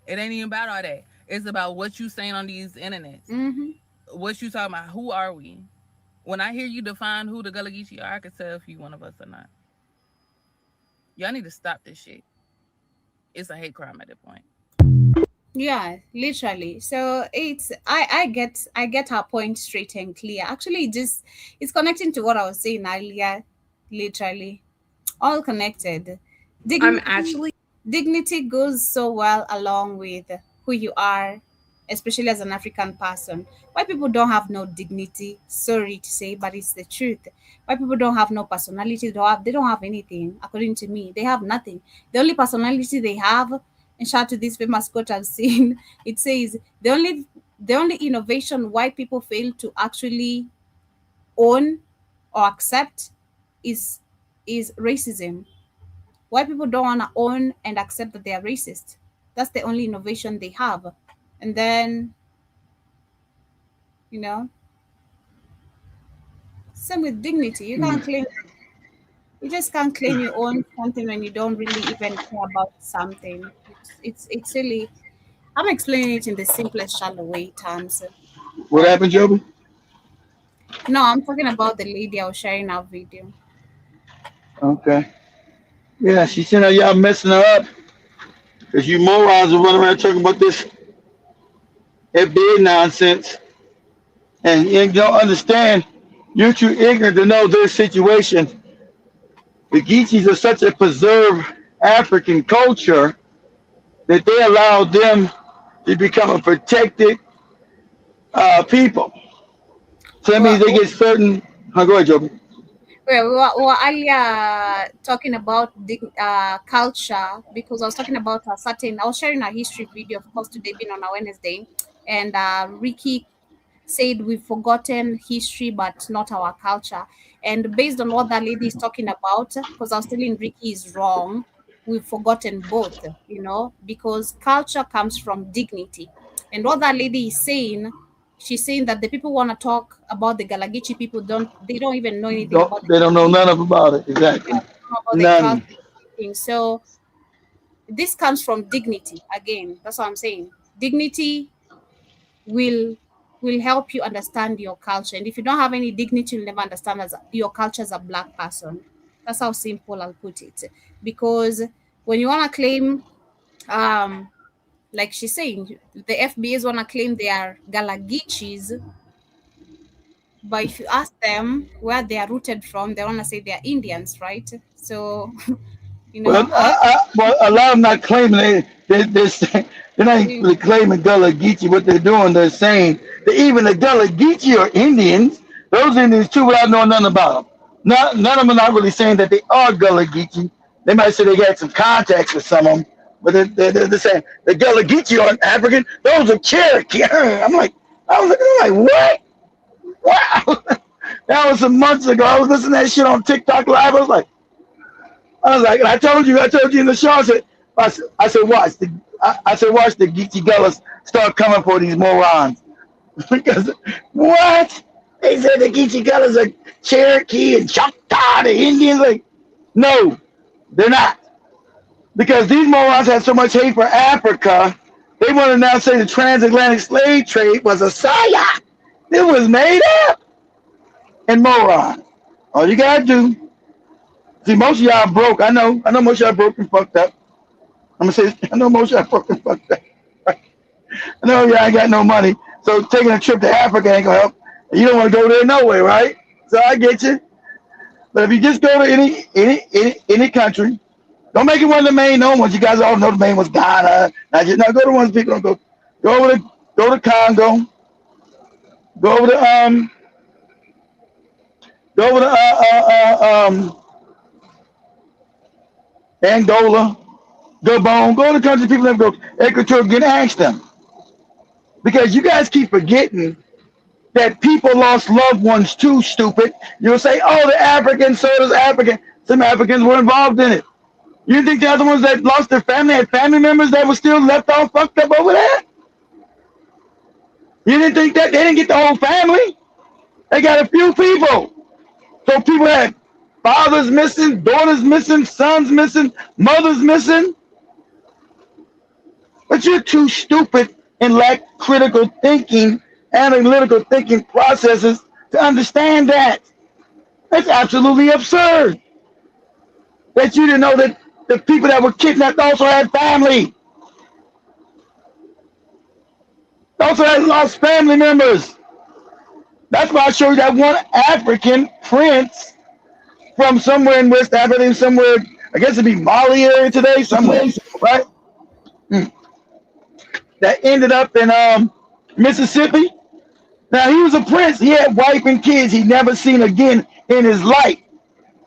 It ain't even about all that. It's about what you saying on these internets. What you talking about? Who are we? When I hear you define who the Gullah Geechee are, I can tell if you one of us or not. Y'all need to stop this shit. It's a hate crime at that point. Yeah, literally. So it's I get her point straight and clear. Actually, just it's connecting to what I was saying earlier. Literally, all connected. Dignity goes so well along with who you are, especially as an African person. White people don't have no dignity. Sorry to say, but it's the truth. White people don't have no personality. They don't have anything. According to me, they have nothing. The only personality they have, and shout to this famous quote I've seen, it says the only innovation white people fail to actually own or accept is racism. White people don't want to own and accept that they are racist. That's the only innovation they have. And then, you know, same with dignity. You can't claim, you just can't claim you own something when you don't really even care about something. It's really, I'm explaining it in the simplest, shallow way terms. What happened, Joby? No, I'm talking about the lady I was sharing our video. Okay. Yeah, she said y'all messing her up because you morons are running around talking about this FBA nonsense, and you don't understand. You're too ignorant to know their situation. The Geechees are such a preserved African culture that they allow them to become a protected people. So that means they get certain. Go ahead, Joby. Well, we were earlier talking about the culture because I was talking about a certain. I was sharing a history video, of course, today being on a Wednesday, and Ricky said we've forgotten history but not our culture. And based on what that lady is talking about, because I was telling Ricky is wrong, we've forgotten both, you know, because culture comes from dignity. And what that lady is saying, she's saying that the people want to talk about the Gullah Geechee people they don't even know anything about the They don't know none of about it. Exactly. about the None. culture. So this comes from dignity. Again, that's what I'm saying. Dignity will help you understand your culture. And if you don't have any dignity, you'll never understand your culture as a black person. That's how simple I'll put it. Because when you want to claim, like she's saying, the FBAs want to claim they are Gullah Geechees, but if you ask them where they are rooted from, they want to say they are Indians, right? So, you know, Well, a lot of them not claiming they're not really claiming Gullah Geechee. What they're doing, they're saying that even the Gullah Geechee are Indians. Those Indians too, without knowing nothing about them. None of them are not really saying that they are Gullah Geechee. They might say they got some contacts with some of them, but they're saying the Gullah Geechee aren't African. Those are Cherokee. I was like, what? Wow. That was some months ago. I was listening to that shit on TikTok live. I was like, and I told you in the show. I said, watch watch the Geechee Gullahs start coming for these morons. Because what? They said the Geechee Gullahs are Cherokee and Choctaw, the Indians. Like, no, they're not. Because these morons had so much hate for Africa, they want to now say the transatlantic slave trade was a psyop. It was made up. And morons. All you gotta do. See, most of y'all broke. I know most of y'all broke and fucked up. I'm gonna say, I know most of y'all broke and fucked up. I know y'all ain't got no money, so taking a trip to Africa ain't gonna help. You don't want to go there no way, right? So I get you. But if you just go to any country, don't make it one of the main known ones. You guys all know the main one's Ghana. Now go to ones people don't go. Go to Congo. Go over to Go over to Angola, Gabon, go to the country people never go, Equatorial Guinea, ask them. Because you guys keep forgetting that people lost loved ones too, stupid. You'll say, oh, the Africans, so does African. Some Africans were involved in it. You think the other ones that lost their family had family members that were still left all fucked up over there? You didn't think that? They didn't get the whole family. They got a few people. So people had fathers missing, daughters missing, sons missing, mothers missing. But you're too stupid and lack critical thinking, analytical thinking processes to understand that. That's absolutely absurd. That you didn't know that the people that were kidnapped also had family. Also had lost family members. That's why I showed you that one African prince from somewhere in West Africa, somewhere, I guess it'd be Mali area today, somewhere, right? That ended up in Mississippi. Now, he was a prince. He had wife and kids he'd never seen again in his life.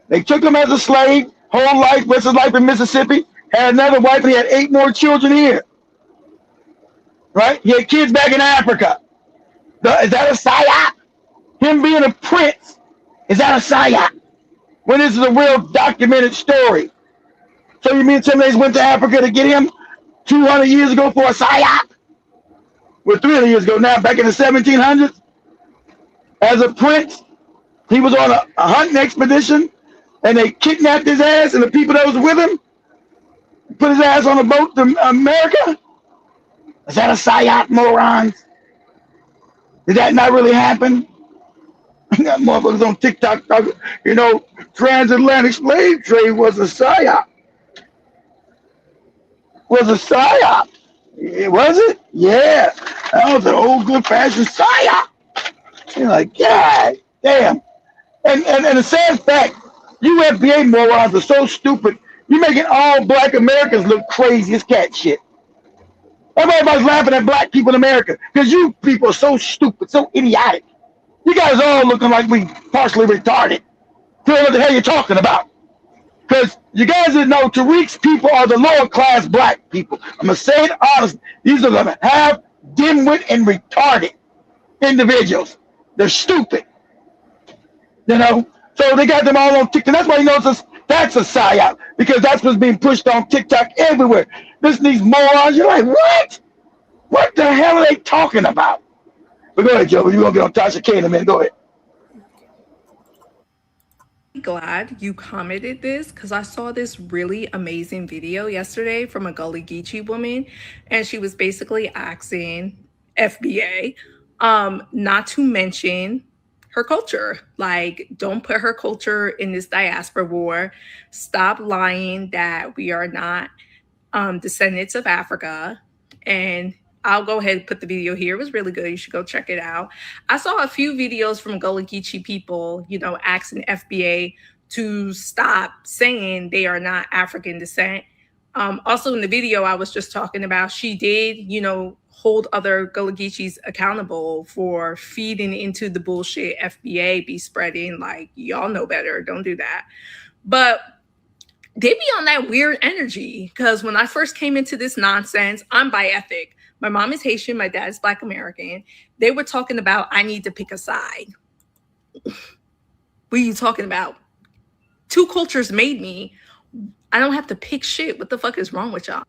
They took him as a slave, whole life, rest of his life in Mississippi, had another wife, and he had 8 more children here. Right? He had kids back in Africa. Is that a psyop? Him being a prince, is that a psyop? When this is a real documented story. So you mean some days went to Africa to get him 200 years ago for a psyop? Well, 300 years ago now, back in the 1700s. As a prince, he was on a hunting expedition, and they kidnapped his ass and the people that was with him, put his ass on a boat to America. Is that a psyop, morons? Did that not really happen? Got motherfuckers on TikTok talking, transatlantic slave trade was a psyop. Was a psyop. Was it? Yeah. That was an old good-fashioned psyop. You're like, God damn. And the sad fact, you FBA morons are so stupid, you're making all black Americans look crazy as cat shit. Everybody's laughing at black people in America because you people are so stupid, so idiotic. You guys all looking like we partially retarded. Don't know what the hell you're talking about. Because you guys didn't know Tariq's people are the lower class black people. I'm going to say it honestly. These are the half dimwit and retarded individuals. They're stupid. So they got them all on TikTok. That's why that's a psyop, because that's what's being pushed on TikTok everywhere. Listen to these morons. You're like, what? What the hell are they talking about? But go ahead, Joe. You're going to get on Tasha K in a minute. Go ahead. Glad you commented this, because I saw this really amazing video yesterday from a Gullah Geechee woman, and she was basically asking FBA not to mention her culture. Like, don't put her culture in this diaspora war. Stop lying that we are not descendants of Africa. And I'll go ahead and put the video here. It was really good. You should go check it out. I saw a few videos from Gullah Geechee people, asking FBA to stop saying they are not African descent. Also in the video I was just talking about, she did, hold other Gullah Geechees accountable for feeding into the bullshit FBA be spreading. Like, y'all know better. Don't do that. But they be on that weird energy, because when I first came into this nonsense, I'm bi-ethnic. My mom is Haitian. My dad is Black American. They were talking about, I need to pick a side. What are you talking about? 2 cultures made me. I don't have to pick shit. What the fuck is wrong with y'all?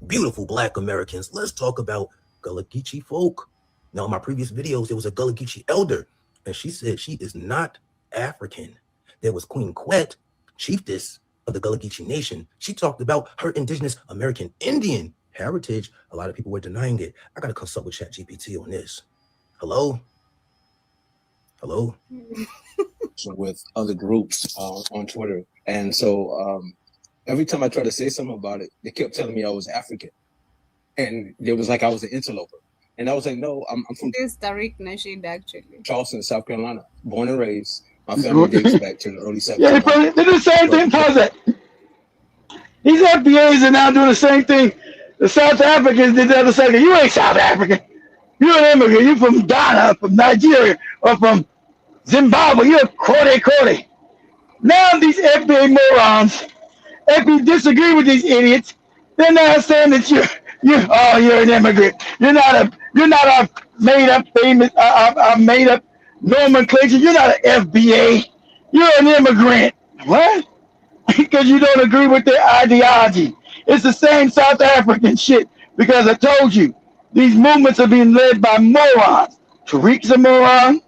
Beautiful Black Americans. Let's talk about Gullah Geechee folk. Now, in my previous videos, there was a Gullah Geechee elder, and she said she is not African. There was Queen Quet, chiefess of the Gullah Geechee Nation. She talked about her indigenous American Indian heritage. A lot of people were denying it. I got to consult with ChatGPT on this. Hello? With other groups on Twitter. And so every time I tried to say something about it, they kept telling me I was African. And it was like I was an interloper. And I was like, no, I'm from This is Tariq Nasheed, actually. Charleston, South Carolina, born and raised. My family dates back to the early 70s. Yeah, they do the same thing. Pause that. These FBAs are now doing the same thing. The South Africans did the other side. You ain't South African. You're an immigrant. You're from Ghana, from Nigeria, or from Zimbabwe. You're Kore. Now these FBA morons, if you disagree with these idiots, they're now saying that you're an immigrant. You're not a made up famous a made up nomenclature. You're not an FBA. You're an immigrant. What? Because you don't agree with their ideology. It's the same South African shit. Because I told you, these movements are being led by morons. Tariq's a moron,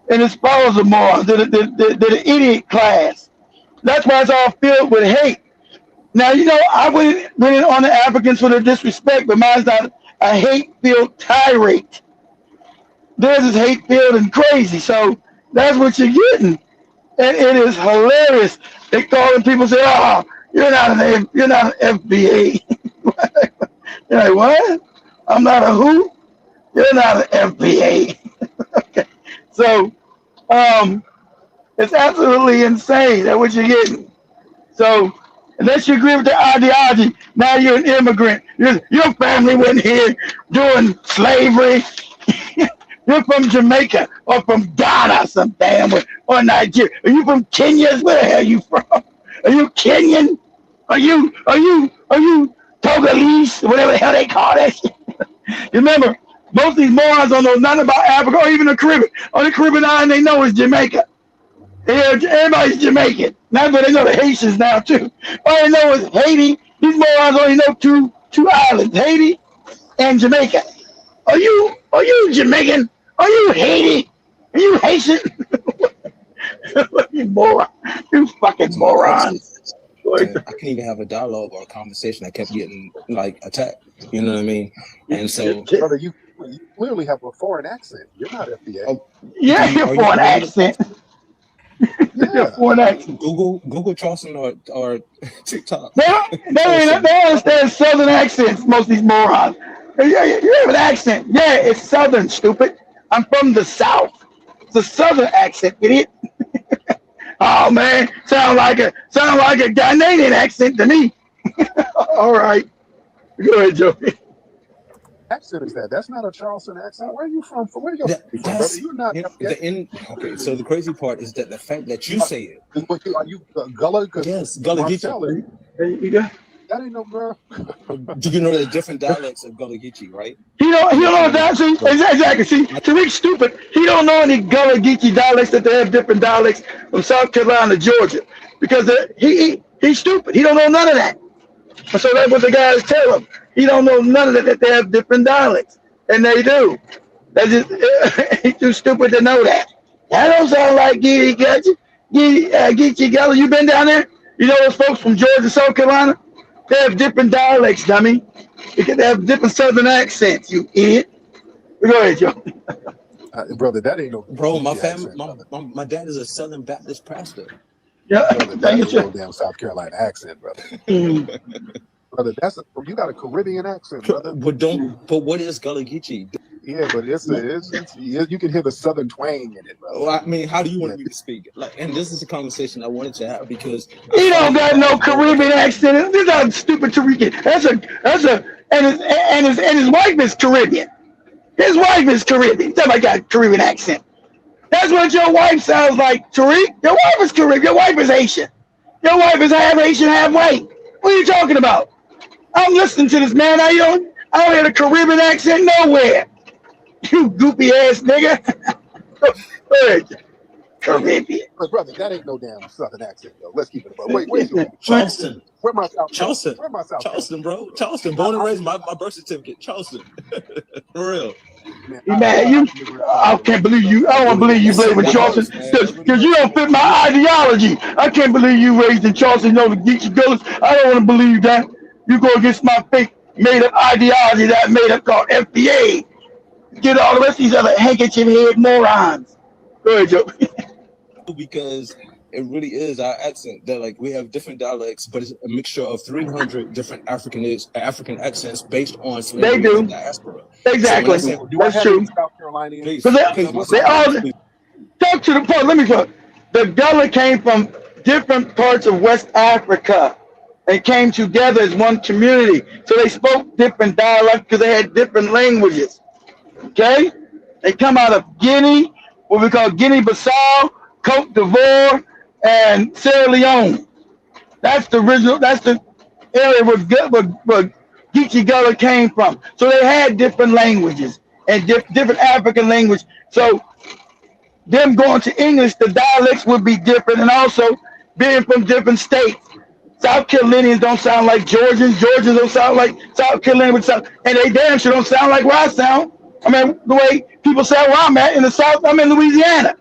and his followers are morons. They're the idiot class. That's why it's all filled with hate. Now, I went in on the Africans for their disrespect, but mine's not a hate-filled tirade. Theirs is hate-filled and crazy. So that's what you're getting. And it is hilarious. They calling people say, "Oh, you're not an FBA." You're like, what? I'm not a who? You're not an FBA. Okay. So it's absolutely insane. That's what you're getting. So unless you agree with the ideology, now you're an immigrant. Your family went here during slavery. You're from Jamaica or from Ghana, some damn way, or Nigeria. Are you from Kenya? Where the hell are you from? Are you Kenyan? Are you Togolese? Whatever the hell they call that shit. You remember, most of these morons don't know nothing about Africa or even the Caribbean. On the Caribbean island they know is Jamaica. Yeah, everybody's Jamaican. Now but they know the Haitians now too. All they know is Haiti. These morons only know two islands, Haiti and Jamaica. Are you Jamaican? Are you Haiti? Are you Haitian? You moron. You fucking moron. I couldn't even have a dialogue or a conversation. I kept getting attacked. You know what I mean? And so, brother, you clearly have a foreign accent. You're not FBA. Yeah, you're foreign accent. Yeah. Foreign accent. Google Charleston or TikTok. They understand Southern accents. Most of these morons. You have an accent. Yeah, it's Southern, stupid. I'm from the South. It's a Southern accent, idiot. Oh man, sound like a Ghanaian accent to me. All right, go ahead, Joey. Accent is that? That's not a Charleston accent. Where are you from? Where are you from, brother? You're not. Okay, so the crazy part is that the fact that you say it. Are you Gullah? Yes, Gullah Geechee. There you go. That ain't no girl. Do you know the different dialects of Gullah Geechee, right? He don't know that. See, exactly. See, Tariq's stupid. He don't know any Gullah Geechee dialects that they have different dialects from South Carolina to Georgia because he's stupid. He don't know none of that. So that's what the guys tell him. He don't know none of that they have different dialects, and they do. That's just he's too stupid to know that. That don't sound like Geechee Gullah. You been down there? You know those folks from Georgia, South Carolina? They have different dialects, dummy. They have different Southern accents, you idiot. Go ahead, Joe. Brother, that ain't no. Bro, my family, my dad is a Southern Baptist pastor. Yeah, brother, that ain't no damn South Carolina accent, brother. Brother, you got a Caribbean accent, brother. But what is Gullah Geechee? Yeah, but you can hear the Southern twang in it, bro. Well, I mean, how do you want me to speak? And this is a conversation I wanted to have because he don't got no Caribbean accent. This is not stupid Tariq. And his wife is Caribbean. His wife is Caribbean. Somebody got a Caribbean accent. That's what your wife sounds like, Tariq. Your wife is Caribbean. Your wife is Haitian. Your wife is half Haitian, half white. What are you talking about? I'm listening to this, man. I don't hear the Caribbean accent nowhere. You goopy ass nigga. Go ahead. Caribbean. Brother, that ain't no damn Southern accent, though. Let's keep it above. Wait, Charleston. Where my South? Charleston. Where my South? Charleston, bro. Charleston. Born and raised. My birth certificate. Charleston. For real. Man, I can't believe you. I don't want to believe you played with Charleston because you don't fit my ideology. I can't believe you raised in Charleston. You know the Geechee Gullahs. I don't want to believe that. You go against my fake made up ideology that I made up called FBA. Get all the rest of these other handkerchief head morons. Go ahead, Joe. Because it really is our accent that we have different dialects, but it's a mixture of 300 different African accents based on they do diaspora. exactly. So that's true. South Carolinian? Because they all talk to the point. Let me talk. The Gullah came from different parts of West Africa and came together as one community. So they spoke different dialects because they had different languages. Okay, they come out of Guinea, what we call Guinea-Bissau, Cote d'Ivoire, and Sierra Leone. That's the original. That's the area where Geechee Gullah came from. So they had different languages and different African language. So them going to English, the dialects would be different, and also being from different states. South Carolinians don't sound like Georgians. Georgians don't sound like South Carolinians, and they damn sure don't sound like where I sound. I mean, the way people sound where I'm at in the South, I'm in Louisiana.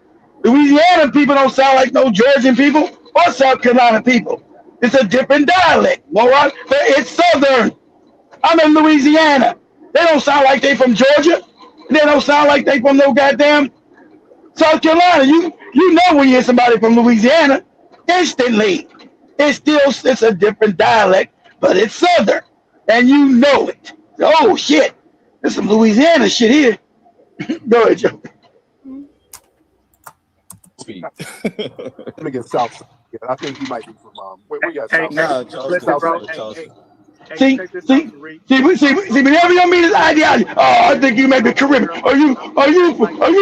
Louisiana people don't sound like no Georgian people or South Carolina people. It's a different dialect, all right? But it's Southern. I'm in Louisiana. They don't sound like they from Georgia. They don't sound like they from no goddamn South Carolina. You know when you hear somebody from Louisiana, instantly. It's a different dialect, but it's Southern, and you know it. Oh shit, there's some Louisiana shit here. Go ahead, Joe. Let me get South. Yeah, I think he might be from where you at? See, whenever you mean this ideology, oh, I think you may be Caribbean. Are you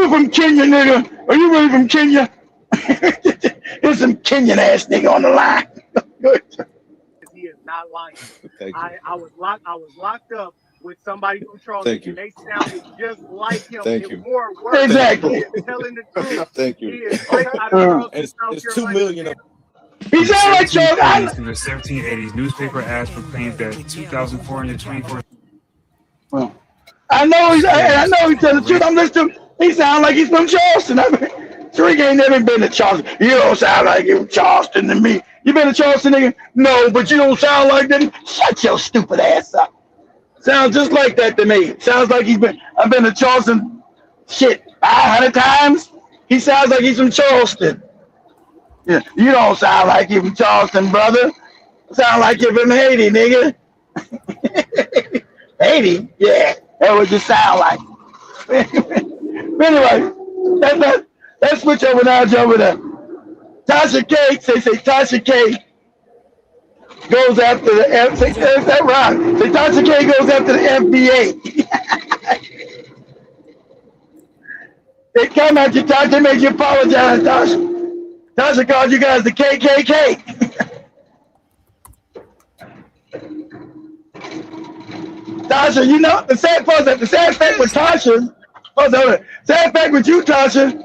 from Kenya, nigga? Are you really from Kenya? There's some Kenyan ass nigga on the line. He is not lying. I was locked up with somebody from Charlotte, and they sounded just like him. More words. Exactly. He is telling the truth. Thank you. He is straight out of Charlotte, It's 2 million. He sound like Charlotte. In the 1780s, newspaper ads proclaimed that 2,424. I know he's telling the truth. I'm listening. He sound like he's from Charleston. I mean, Tariq ain't never been to Charleston. You don't sound like you from Charleston to me. You been to Charleston, nigga? No, but you don't sound like that. Shut your stupid ass up. Sounds just like that to me. Sounds like I've been to Charleston shit 500 times. He sounds like he's from Charleston. Yeah, you don't sound like you from Charleston, brother. Sound like you're from Haiti, nigga. Haiti? Yeah, that would just sound like. Anyway, let's switch over now, Joe, with Tasha K. Say Tasha K. goes after the is that right? Say Tasha K. goes after the FBA. They come at you, Tasha. They made you apologize, Tasha. Tasha called you guys the KKK. Tasha, you know the sad fact with Tasha. Sad fact with you, Tasha.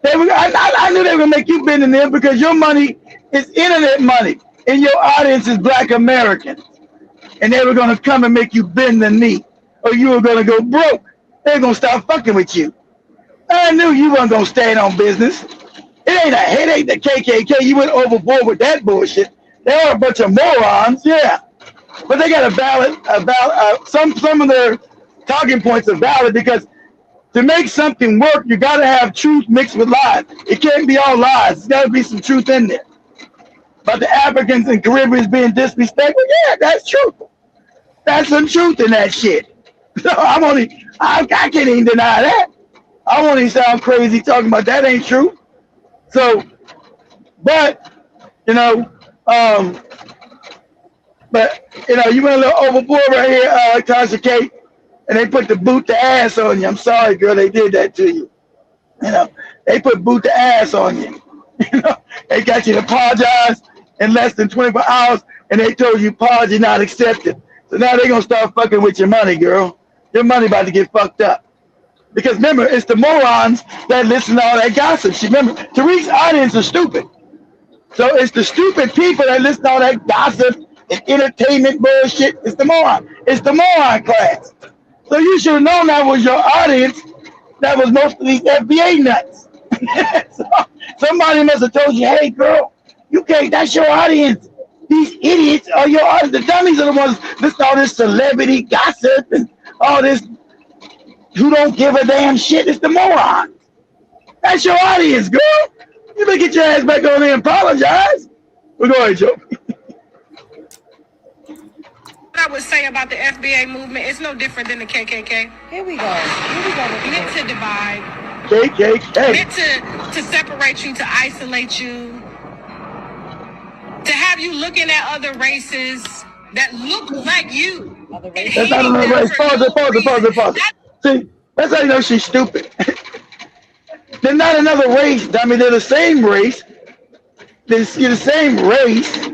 I knew they were gonna make you bend in there because your money is internet money and your audience is Black American, and they were gonna come and make you bend the knee, or you were gonna go broke. They're gonna stop fucking with you. I knew you weren't gonna stand on business. It ain't the KKK. You went overboard with that bullshit. They are a bunch of morons, yeah. But they got some of their talking points are valid because to make something work, you got to have truth mixed with lies. It can't be all lies. There's got to be some truth in there. But the Africans and Caribbeans being disrespectful, yeah, that's true. That's some truth in that shit. So I can't even deny that. I won't even sound crazy talking about that ain't true. So, but you went a little overboard right here, Tasha K, and they put the boot the ass on you. I'm sorry, girl, they did that to you. They put boot the ass on you. They got you to apologize in less than 24 hours, and they told you apology not accepted. So now they're gonna start fucking with your money, girl. Your money about to get fucked up. Because remember, it's the morons that listen to all that gossip. Remember, Tariq's audience is stupid. So it's the stupid people that listen to all that gossip and entertainment bullshit. It's the moron. It's the moron class. So you should have known that was your audience. That was most of these FBA nuts. So somebody must have told you, hey, girl, you can't, that's your audience. These idiots are your audience. The dummies are the ones listening to all this celebrity gossip and all this who don't give a damn shit. It's the morons. That's your audience, girl. You better get your ass back on there and apologize. Well, go ahead, Joe. What I would say about the FBA movement, it's no different than the KKK. Here we go. Meant to divide. KKK. Meant to separate you, to isolate you, to have you looking at other races that look like you. That's not another race. Pause. See, that's how you know she's stupid. They're not another race, dummy. They're the same race. you're the same race.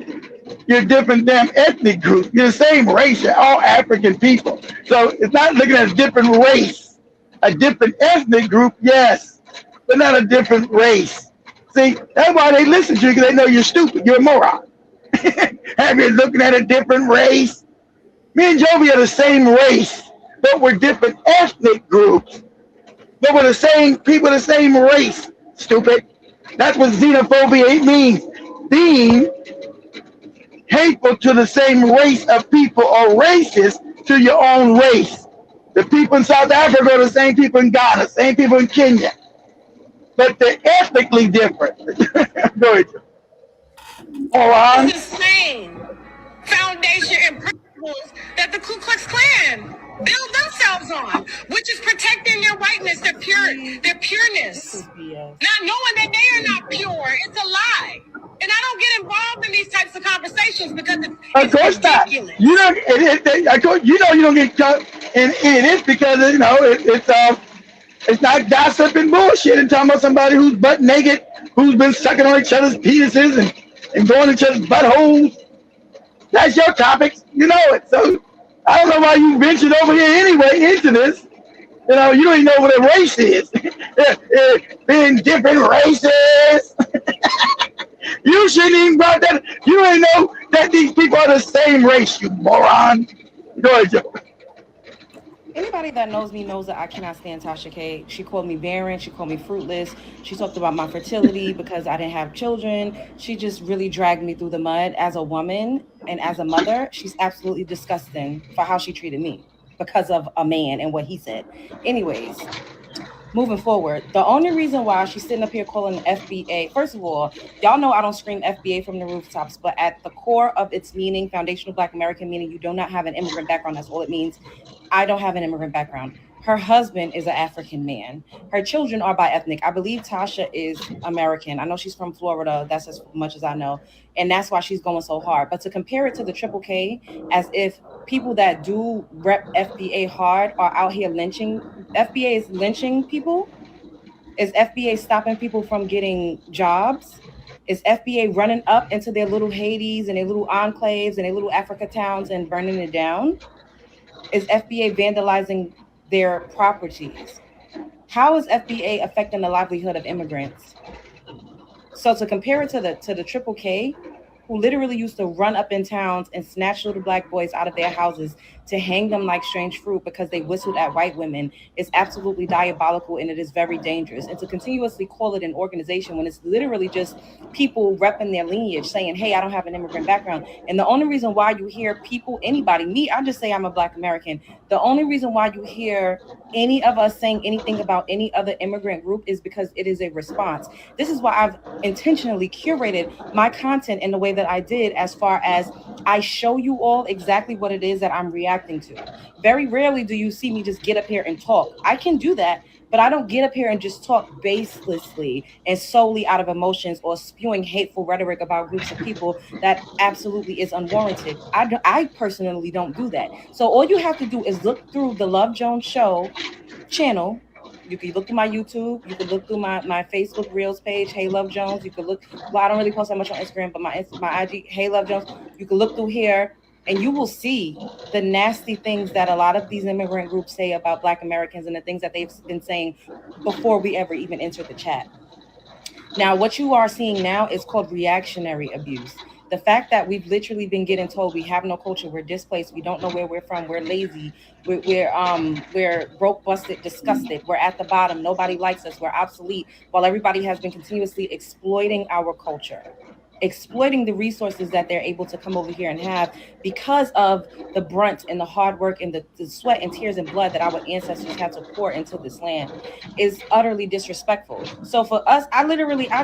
You're a different damn ethnic group. You're the same race. You're all African people. So it's not looking at a different race. A different ethnic group, yes, but not a different race. See, that's why they listen to you, because they know you're stupid. You're a moron. Have you looking at a different race? Me and Jovi are the same race, but we're different ethnic groups. But we're the same people, the same race. Stupid. That's what xenophobia means. Being hateful to the same race of people or races to your own race. The people in South Africa are the same people in Ghana, same people in Kenya, but they're ethnically different. Go ahead. The same foundation and principles that the Ku Klux Klan build themselves on, which is protecting their whiteness, their pureness, not knowing that they are not pure. It's a lie. And I don't get involved in these types of conversations because it's ridiculous. You don't. You don't get caught in it because it's not gossip and bullshit and talking about somebody who's butt naked, who's been sucking on each other's penises and going to each other's buttholes. That's your topic. You know it. So I don't know why you ventured over here anyway into this. You don't even know what a race is. Being different races. You shouldn't even brought that. You ain't know that these people are the same race, you moron. Go ahead, Joe. Anybody that knows me knows that I cannot stand Tasha K. She called me barren. She called me fruitless. She talked about my fertility because I didn't have children. She just really dragged me through the mud as a woman and as a mother. She's absolutely disgusting for how she treated me because of a man and what he said. Anyways, moving forward, the only reason why she's sitting up here calling the FBA, first of all, y'all know I don't scream FBA from the rooftops, but at the core of its meaning, foundational Black American, meaning you do not have an immigrant background. That's all it means. I don't have an immigrant background. Her husband is an African man. Her children are by ethnic. I believe Tasha is American. I know she's from Florida. That's as much as I know. And that's why she's going so hard. But to compare it to the Triple K as if people that do rep FBA hard are out here lynching. FBA is lynching people? Is FBA stopping people from getting jobs? Is FBA running up into their little Hades and their little enclaves and their little Africa towns and burning it down? Is FBA vandalizing their properties? How is FBA affecting the livelihood of immigrants? So to compare it to the Triple K, who literally used to run up in towns and snatch little Black boys out of their houses to hang them like strange fruit because they whistled at white women, is absolutely diabolical, and it is very dangerous. And to continuously call it an organization when it's literally just people repping their lineage, saying, hey, I don't have an immigrant background. And the only reason why you hear people, anybody, me, I just say I'm a Black American. The only reason why you hear any of us saying anything about any other immigrant group is because it is a response. This is why I've intentionally curated my content in the way that I did, as far as I show you all exactly what it is that I'm reacting to. Very rarely do you see me just get up here and talk. I can do that, but I don't get up here and just talk baselessly and solely out of emotions or spewing hateful rhetoric about groups of people that absolutely is unwarranted. I personally don't do that. So all you have to do is look through the Love Jones Show channel. You can look through my YouTube. You can look through my Facebook Reels page, Hey Love Jones. You can look, well, I don't really post that much on Instagram, but my IG, Hey Love Jones. You can look through here and you will see the nasty things that a lot of these immigrant groups say about Black Americans and the things that they've been saying before we ever even entered the chat. Now, what you are seeing now is called reactionary abuse. The fact that we've literally been getting told we have no culture, we're displaced, we don't know where we're from, we're lazy, we're broke, busted, disgusted, we're at the bottom, nobody likes us, we're obsolete, while everybody has been continuously exploiting our culture, exploiting the resources that they're able to come over here and have because of the brunt and the hard work and the sweat and tears and blood that our ancestors had to pour into this land, is utterly disrespectful. So for us, I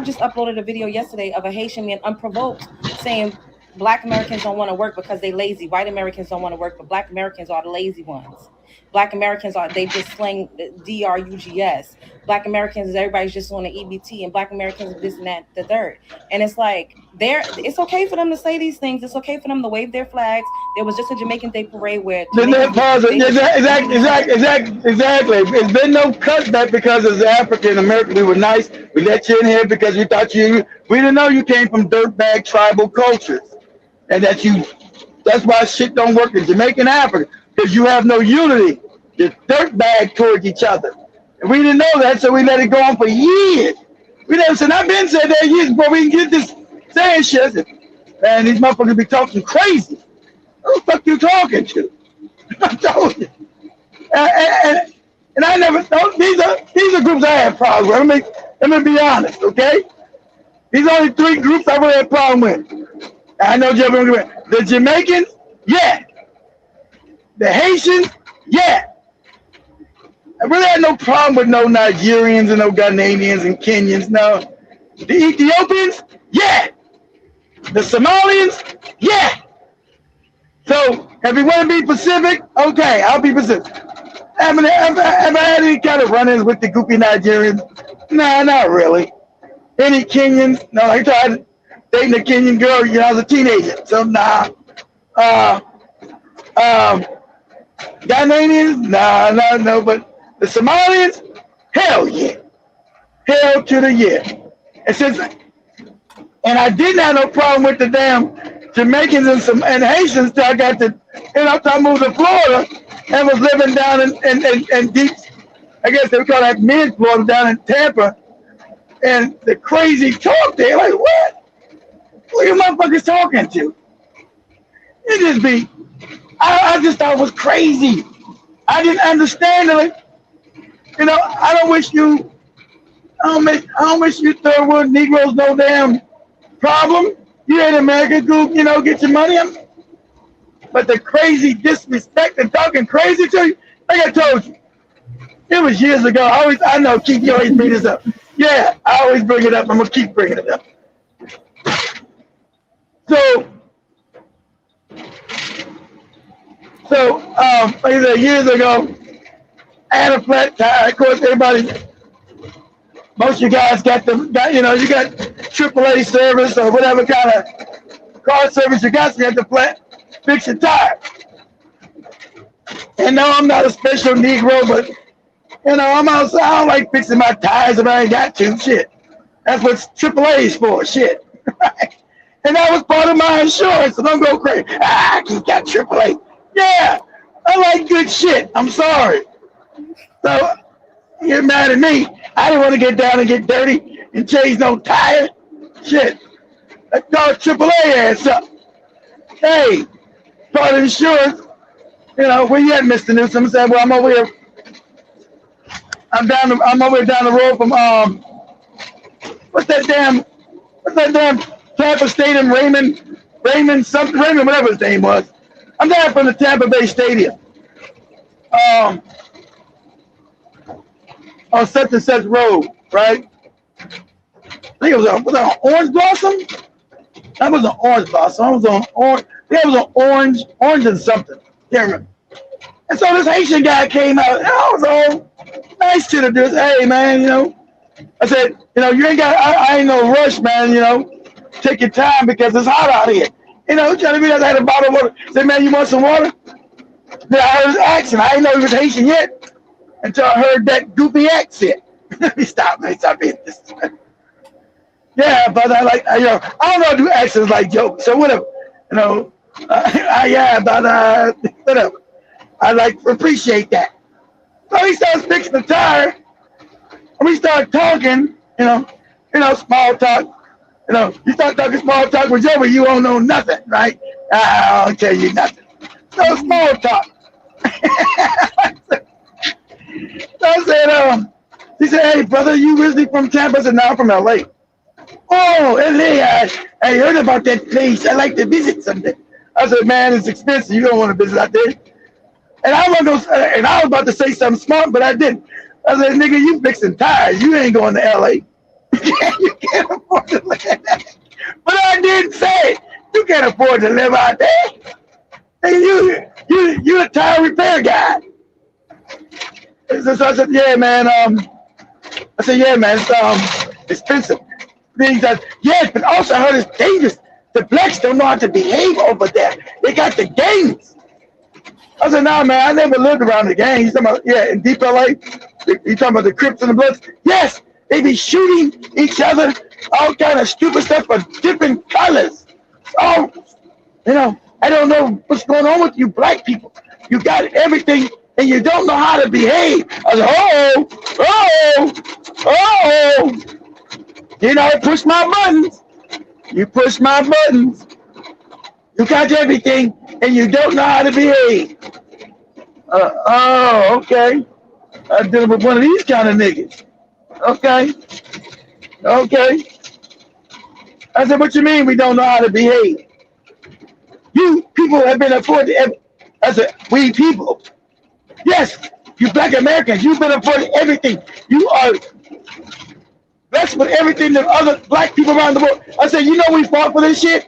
just uploaded a video yesterday of a Haitian man unprovoked saying Black Americans don't want to work because they lazy. White Americans don't want to work, but Black Americans are the lazy ones. Black Americans they just slang DRUGS. Black Americans, everybody's just on the EBT, and Black Americans this and that, the third. And it's like it's okay for them to say these things. It's okay for them to wave their flags. There was just a Jamaican Day parade where exactly. It's been no cutback because as African American, we were nice. We let you in here because we thought we didn't know you came from dirtbag tribal cultures, and that's why shit don't work in Jamaican Africa, because you have no unity. You're dirtbag towards each other. And we didn't know that, so we let it go on for years. We never said, I've been said that years before we can get this saying shit. Man, these motherfuckers be talking crazy. Who the fuck you talking to? I told you. And I never thought, these are groups I had problems with. Let me be honest, okay? These are only 3 groups I really had a problem with. I know the Jamaicans, yeah. The Haitians, yeah. I really had no problem with no Nigerians and no Ghanaians and Kenyans, no. The Ethiopians, yeah. The Somalians, yeah. So if you want to be Pacific, okay, I'll be Pacific. Have I had any kind of run-ins with the goofy Nigerians? Nah, not really. Any Kenyans? No, I tried dating a Kenyan girl, I was a teenager. So nah. Ghanaians? Nah, no, but the Somalians? Hell yeah. Hell to the yeah. And I didn't have no problem with the damn Jamaicans and Haitians till I got to, I moved to Florida and was living down in deep, I guess they would call that mid-Florida, down in Tampa. And the crazy talk there, like, what? Who you motherfuckers talking to? It just be, I just thought it was crazy. I didn't understand it. I don't wish you third world Negroes no damn problem. You in America, go, get your money. But the crazy disrespect and talking crazy to you, like I told you, it was years ago. I know, Keith, you always bring this up. Yeah, I always bring it up. I'm gonna keep bringing it up. So, like I said, years ago, I had a flat tire. Of course, most of you guys got you got AAA service or whatever kind of car service you got, so you have to fix your tire. And no, I'm not a special Negro, but I'm outside. I don't like fixing my tires if I ain't got to. Shit, that's what AAA is for. Shit, and that was part of my insurance. So don't go crazy. He got AAA. Yeah, I like good shit. I'm sorry. So you're mad at me. I didn't want to get down and get dirty and change no tire. Shit, I called AAA ass up. Hey, part of insurance. Where you at, Mr. Newsom? I said, well, I'm over here. I'm over here down the road from what's that damn Tampa Stadium, Raymond, whatever his name was. I'm down from the Tampa Bay Stadium. On such and such road, right? I think it was an Orange Blossom? That was an Orange Blossom. I was on orange. Yeah, it was an orange and something. Can't remember. And so this Haitian guy came out, and I was all nice to the dude. Hey, man, I said, you ain't got, I ain't no rush, man, take your time because it's hot out here. Telling me I had a bottle of water. I said, man, you want some water? Then I heard his accent. I didn't know he was Haitian yet until I heard that goofy accent. Let me stop being this. Yeah, but I don't know do accents like jokes, so whatever. Yeah, but whatever. I appreciate that. So he starts fixing the tire, and we start talking, small talk. You start talking small talk with Joe, but you don't know nothing, right? I don't tell you nothing. So small talk. So I said, he said, hey, brother, you originally from Tampa? I said, no, I'm from LA. Oh, LA, I heard about that place. I like to visit someday. I said, man, it's expensive. You don't want to visit out there. And I was about to say something smart, but I didn't. I said, nigga, you fixing tires. You ain't going to LA. You can't afford to live there. But I didn't say it. You can't afford to live out there. Hey, you a tire repair guy. So I said, yeah, man. I said, yeah, man. It's expensive. Then he said, yes, but also I heard it's dangerous. The blacks don't know how to behave over there. They got the gangs. I said, nah, man, I never lived around the gangs. He's talking about, yeah, in deep LA. You talking about the Crips and the Bloods? Yes, they be shooting each other, all kind of stupid stuff for different colors. Oh, I don't know what's going on with you black people. You got everything and you don't know how to behave. I said, oh, push my buttons. You push my buttons. You got everything and you don't know how to behave. Okay. I'm dealing with one of these kind of niggas. Okay. I said, what you mean we don't know how to behave? You people have been afforded. I said, we people. Yes, you black Americans, you've been afforded everything. You are blessed with everything that other black people around the world. I said, we fought for this shit?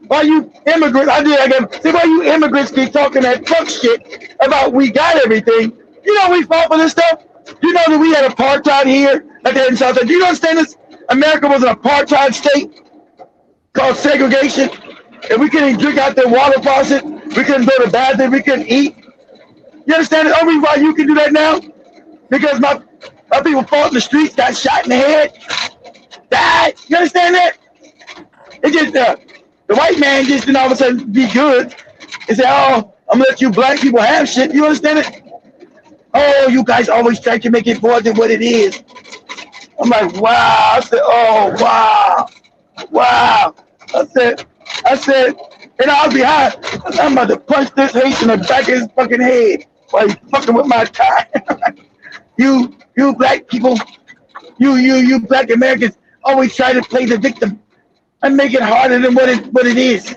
Why you immigrants, why you immigrants keep talking that fuck shit about we got everything? We fought for this stuff? You know that we had apartheid here, like that in South. Do you understand this? America was an apartheid state called segregation, and we couldn't drink out their water faucet. We couldn't go to the bathroom. We couldn't eat. You understand the only reason why you can do that now? Because my people fought in the streets, got shot in the head, died. You understand that? It just the white man just didn't all of a sudden be good and say, "Oh, I'm gonna let you black people have shit." You understand it? Oh, you guys always try to make it more than what it is. I'm like, wow. I said, oh, wow. I said, and I'll be high. I'm about to punch this Haitian in the back of his fucking head while he's fucking with my tie. you black people, you black Americans always try to play the victim and make it harder than what it is.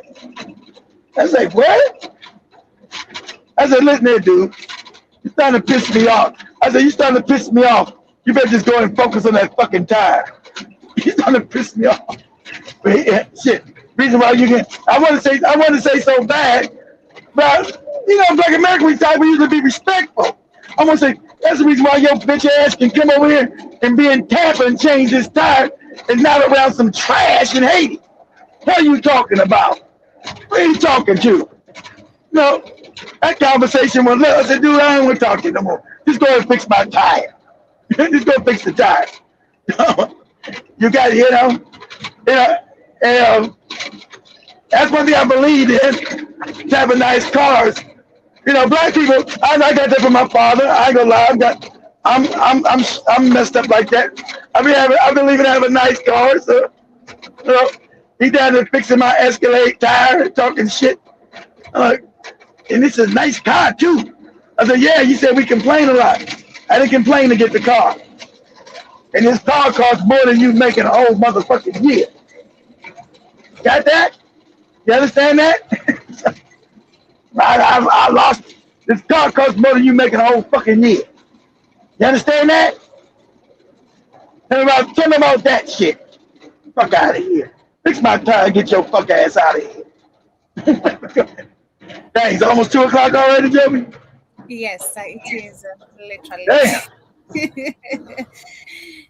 I was like, what? I said, listen here, dude. You're starting to piss me off. I said, you're starting to piss me off. You better just go and focus on that fucking tire. You're starting to piss me off. But yeah, shit. Reason why you can I want to say so bad, but black America we usually be respectful. I want to say that's the reason why your bitch ass can come over here and be in Tampa and change this tire and not around some trash in Haiti. What are you talking about? What are you talking to? No, that conversation was I said, dude, I don't want to talk to you no more. Just go and fix my tire. Just go fix the tire. You got that's one thing I believe in, having nice cars. Black people, I got that from my father. I ain't gonna lie, I'm messed up like that. I believe in having nice cars. So, he down there fixing my Escalade tire and talking shit. And this is a nice car too. I said, yeah, you said we complain a lot. I didn't complain to get the car. And this car costs more than you making a whole motherfucking year. Got that? You understand that? I lost it. This car costs more than you making a whole fucking year. You understand that? Tell me about that shit. Fuck out of here. Fix my tire and get your fuck ass out of here. Dang, it's almost 2 o'clock already, Joey? Yes, it is literally.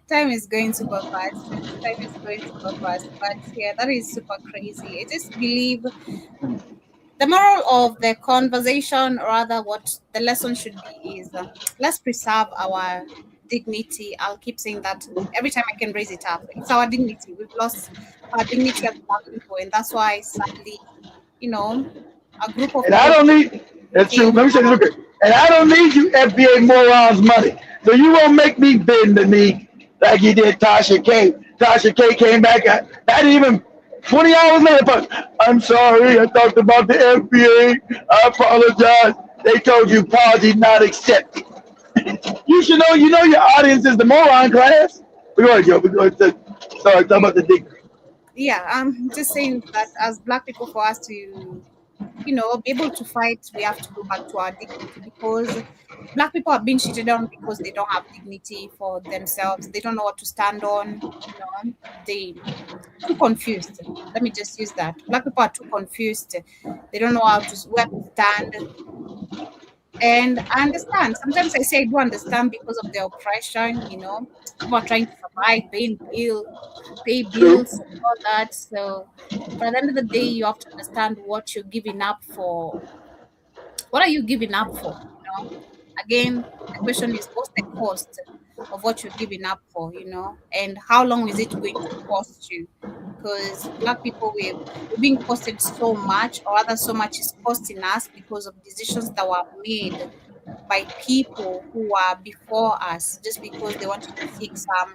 Time is going super fast. But yeah, that is super crazy. I just believe the moral of the conversation, or rather what the lesson should be, is let's preserve our dignity. I'll keep saying that every time I can raise it up. It's our dignity. We've lost our dignity as black people, and that's why sadly, a group of and I don't need that's true. Let me say this real quick. And I don't need you FBA morons money. So you won't make me bend the knee like you did Tasha K. Tasha K came back not even 20 hours later, but I'm sorry, I talked about the FBA. I apologize. They told you apology not accepted. You should know, your audience is the moron class. We're going to go. Sorry, talk about the dignity. Yeah, I'm just saying that as black people, for us to be able to fight, we have to go back to our dignity, because black people are being cheated on because they don't have dignity for themselves. They don't know what to stand on. They too confused. Let me just use that. Black people are too confused. They don't know where to stand. And I understand. Sometimes I say I do understand because of the oppression, people are trying to survive, pay bills and all that. So but at the end of the day, you have to understand what you're giving up for. What are you giving up for? Again, the question is what's the cost of what you're giving up for, and how long is it going to cost you? Because black people, we're being costed so much, or rather so much is costing us because of decisions that were made by people who are before us, just because they wanted to seek some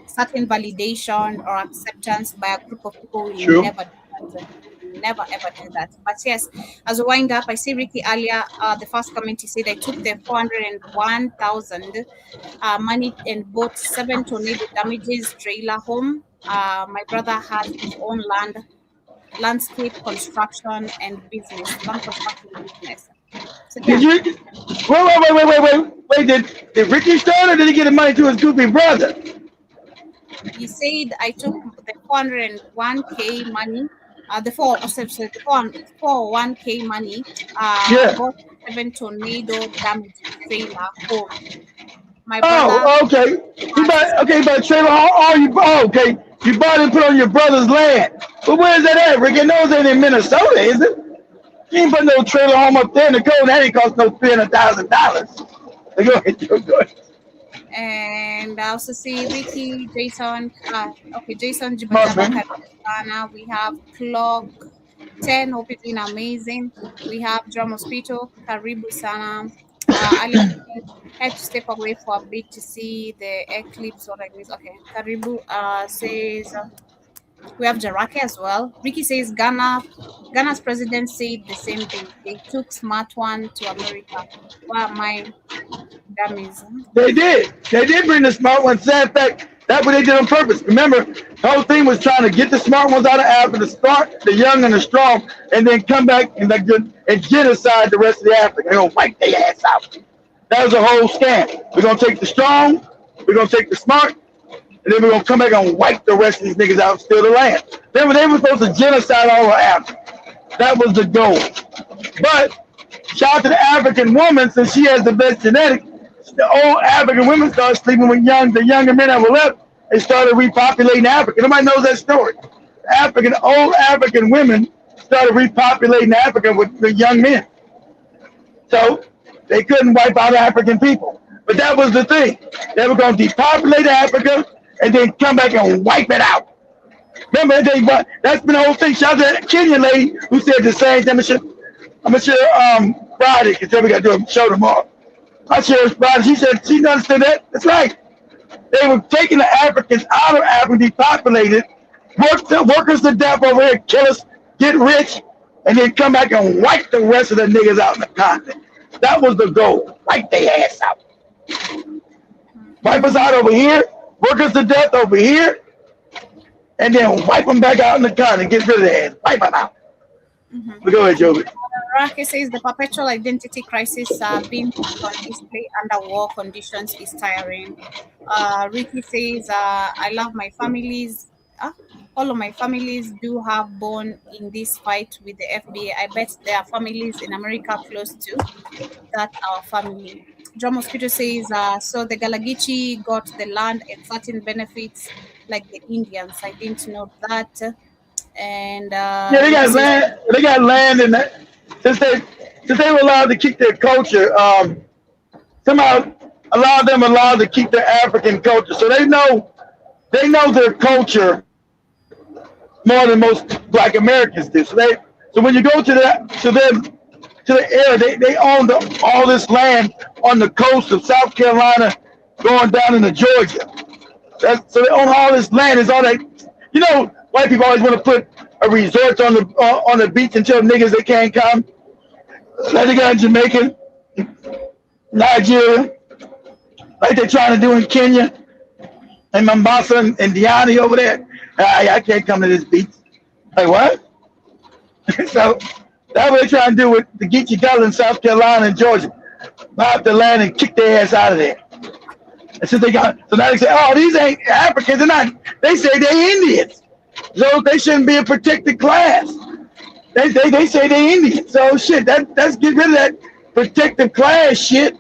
certain validation or acceptance by a group of people. Will True. never do that. Will never ever do that. But yes, as we wind up, I see Ricky earlier, the first comment he said, I took the 401,000 money and bought 7 tornado damages trailer home. My brother has his own landscape construction and business, land construction business. So yeah. Did you wait, did Ricky start or did he get the money to his goofy brother? He said I took the 401k money, the 401k money, bought 7 tornado damage trailer home. My brother. Oh, okay. He bought trailer. Okay. You bought it and put on your brother's land. But where is that at, Ricky? No, it's ain't in Minnesota, is it? You ain't put no trailer home up there in the cold. That ain't cost no $300,000. Go ahead. And I also see Ricky, Jason, Jason Jibataba, we have Clock 10, hope it's been amazing. We have Drum Mosquito, Karibu Sana. I had to step away for a bit to see the eclipse or like this. Okay, Karibu says we have Jarake as well. Ricky says Ghana's president said the same thing. They took smart one to America. Wow, my dummies. They did bring the smart ones. In fact, that's what they did on purpose. Remember, the whole thing was trying to get the smart ones out of Africa, to start the young and the strong, and then come back and genocide the rest of the Africa. They're going to wipe their ass out. That was a whole scam. We're going to take the strong, we're going to take the smart, and then we're going to come back and wipe the rest of these niggas out and steal the land. They were supposed to genocide all of Africa. That was the goal. But shout out to the African woman, since she has the best genetics. The old African women started sleeping with the younger men that were left, and started repopulating Africa. Nobody knows that story. Old African women started repopulating Africa with the young men. So they couldn't wipe out African people. But that was the thing. They were going to depopulate Africa and then come back and wipe it out. Remember, that's been the whole thing. Shout out to that Kenyan lady who said the same thing. I'm going to share Friday, because then we got to do a show tomorrow. I shared Friday. She said she understood that. That's right. They were taking the Africans out of Africa, depopulated, workers to death over here, kill us, get rich, and then come back and wipe the rest of the niggas out in the continent. That was the goal. Wipe their ass out. Wipe us out over here, workers to death over here, and then wipe them back out in the continent, get rid of their ass, wipe them out. But go ahead, Joby. Raki says the perpetual identity crisis being put on display under war conditions is tiring. Ricky says, I love my families. All of my families do have born in this fight with the FBA. I bet there are families in America close to that our family. John Mosquito says, so the Gullah Geechee got the land and certain benefits like the Indians. I didn't know that. And they got land. They got land in that. Since they were allowed to keep their culture, somehow allowed to keep their African culture. So they know their culture more than most Black Americans do. So when you go to the area, they own all this land on the coast of South Carolina, going down into Georgia. So they own all this land. Is all that, white people always want to put a resort on the beach and tell niggas they can't come. Like they got in Jamaica, Nigeria, like they're trying to do in Kenya, and Mombasa and Diani over there. I can't come to this beach. Like what? So that's what they're trying to do with the Geechee Gullah in South Carolina and Georgia. Buy up the land and kick their ass out of there. And since so now they say, oh, these ain't Africans. They're not. They say they're Indians. So they shouldn't be a protected class. They say they're Indians. So shit, let's get rid of that. protective class shit.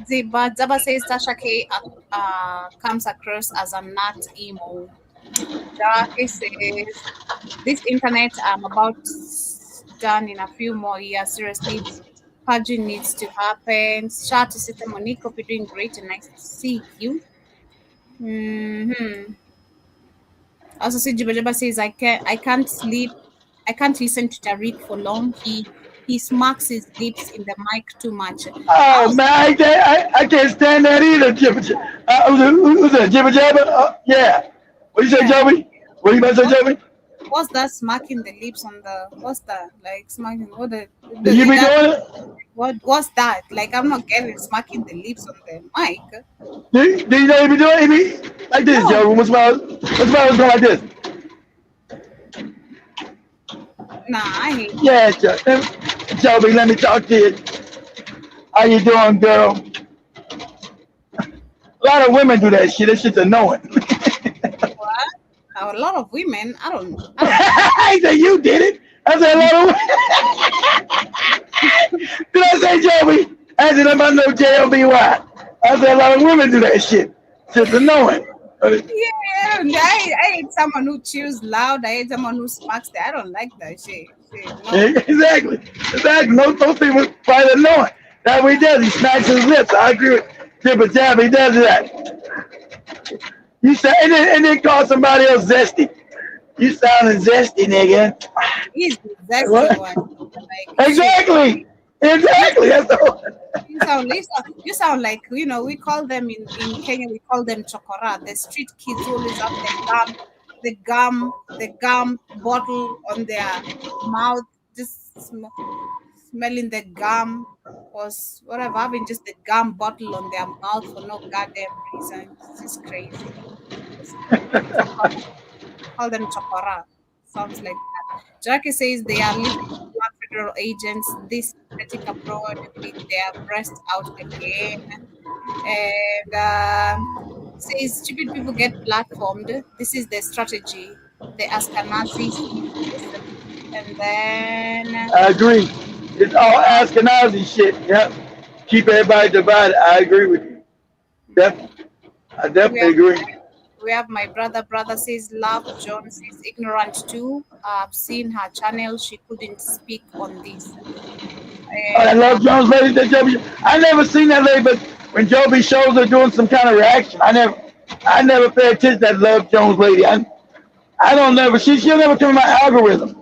Zaba says Tasha K comes across as a nut emo. Jackie says this internet I'm about done in a few more years. Seriously, purging needs to happen. Shout to Sister Monique. Hope you're doing great and nice to see you. Also, see Jibba says I can't sleep. I can't listen to Tariq for long. He smacks his lips in the mic too much. Oh man, I can't stand that either. Who's that? Jibba Jabba? Yeah. What you say, Joey? What you about to say, Joey? What's that smacking the lips on the? What's that like smacking? What the? Did you be doing it? What's that? Like I'm not getting smacking the lips on the mic. Do you know you be doing it? Like this, Joey. What's my going like this? Nah, I hate. Yeah, Joey, let me talk to you. How you doing, girl? A lot of women do that shit. That shit's annoying. What? A lot of women. I don't. I said you did it. I said a lot of women. Did I say Joey? I said I'm no JOBY. I said a lot of women do that shit. It's annoying. Yeah, I hate someone who chews loud. I hate someone who smacks. I don't like that shit. No. Exactly. Those people find it annoying. That's what he does. He smacks his lips. I agree with Jibba Jab. He does that. You say, and then call somebody else zesty. You sounding zesty, nigga. He's the zesty one. Like, exactly. That's the one. You sound like, we call them in Kenya, we call them chokora. The street kids always have the gum bottle on their mouth, just smelling the gum or whatever, having just the gum bottle on their mouth for no goddamn reason. It's just crazy. Call them chokora. Sounds like that. Jackie says they are living black federal agents. This pathetic abroad with their breasts out again. And says stupid people get platformed. This is the strategy. The Ashkenazis. And then I agree. It's all Ashkenazi shit. Yep. Keep everybody divided. I agree with you. I definitely agree. We have my brother says Love Jones is ignorant too. I've seen her channel. She couldn't speak on this. I Love Jones lady, that Joby. I never seen that lady, but when Joby shows her doing some kind of reaction, I never pay attention to that Love Jones lady. I don't never. She'll never come in my algorithm.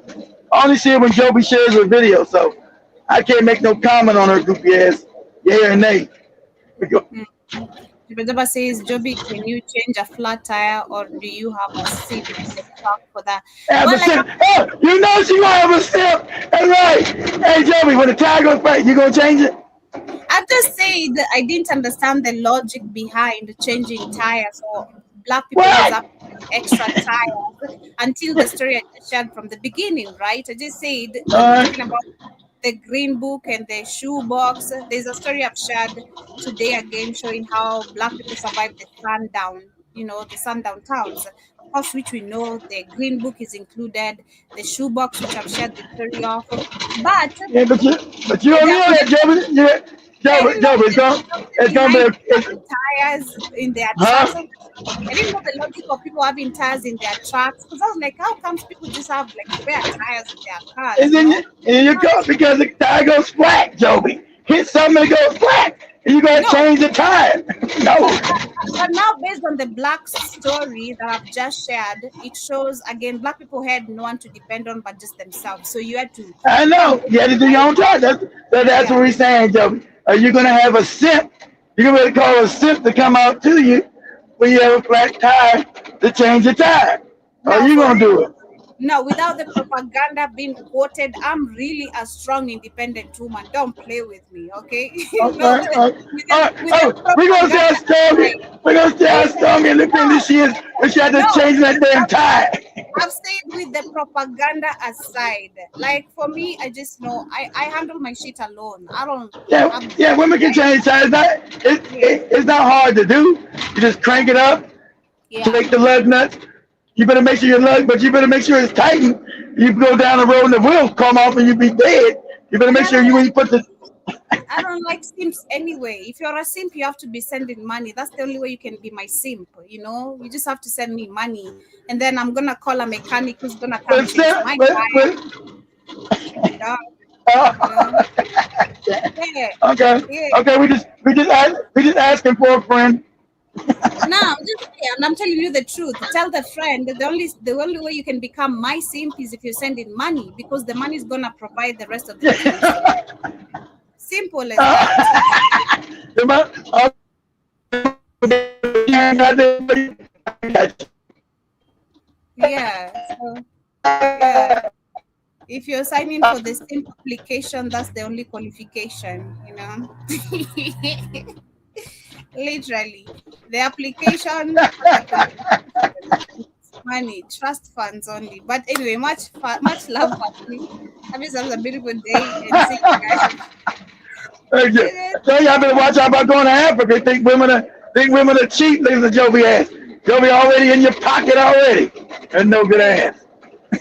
I only see her when Joby shares her video, so I can't make no comment on her goofy ass. Yeah or nay. Jibba says, Joby, can you change a flat tire or do you have a seat in the truck for that? You know she gonna have a step. That's right. Hey Joby, when the tire goes flat, you gonna change it? I just said I didn't understand the logic behind changing tires or black people have extra tires until the story I just shared from the beginning, right? I just said talking about the green book and the shoe box. There's a story I've shared today again showing how black people survived the sundown, the sundown towns, of course, which we know the green book is included, the shoe box, which I've shared the story of. But you don't know that, Joby. Joby, it's gonna be tires in their trucks. I didn't know the logic of people having tires in their trucks because I was like, how come people just have like spare tires in their cars? And then you go because the tire goes flat, Joby. Hit something and it goes flat. And you gotta change the tire. No. But now, based on the black story that I've just shared, it shows again black people had no one to depend on but just themselves. So you had to. I know. You had to do your own tire. That's what we're saying, Joby. Are you gonna have a simp? You're gonna call a simp to come out to you when you have a flat tire to change the tire. Are you gonna do it? No, without the propaganda being quoted, I'm really a strong, independent woman. Don't play with me, okay? We're gonna see how strong. We're gonna see how strong and independent she is when she had to change that damn tire. I've stayed with the propaganda aside. Like for me, I just know I handle my shit alone. I don't. Yeah, women can change tires. It's not hard to do. You just crank it up, take the lug nuts. You better make sure your lug, but you better make sure it's tightened. You go down the road and the wheels come off and you be dead. You better make sure you put the. I don't like simps anyway. If you're a simp, you have to be sending money. That's the only way you can be my simp. You know, you just have to send me money, and then I'm gonna call a mechanic who's gonna come fix my tire. Okay. We just asking for a friend. No, I'm telling you the truth. Tell the friend that the only way you can become my simp is if you're sending money, because the money is gonna provide the rest of the things. Simple as that. Yeah. If you're signing for the simp application, that's the only qualification, you know. Literally, the application, money, trust funds only. But anyway, much love, family. Have yourselves a beautiful day and see you guys. Thank you. Tell y'all better watch out about going to Africa. Think women are cheap, listen to Joby ass. Joby already in your pocket already. And no good ass.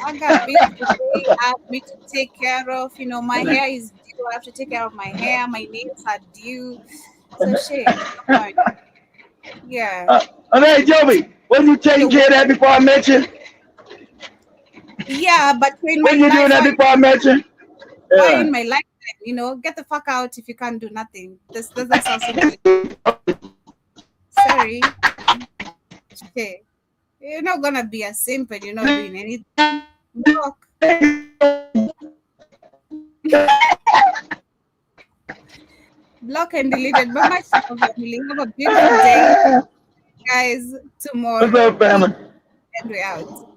I got bills today. I have me to take care of. You know, my hair is due. I have to take care of my hair. My nails are due. So shit. Come on. Yeah. Hey, Joby, wasn't you taking care of that before I met you? Yeah, but when you doing that before I met you? Why in my lifetime? You know, get the fuck out if you can't do nothing. That's also sorry. Okay. You're not gonna be a simp and you're not doing anything. Block. Block and deleted. But much love, family. Have a beautiful day, guys. Tomorrow. What's up, family? And we're out.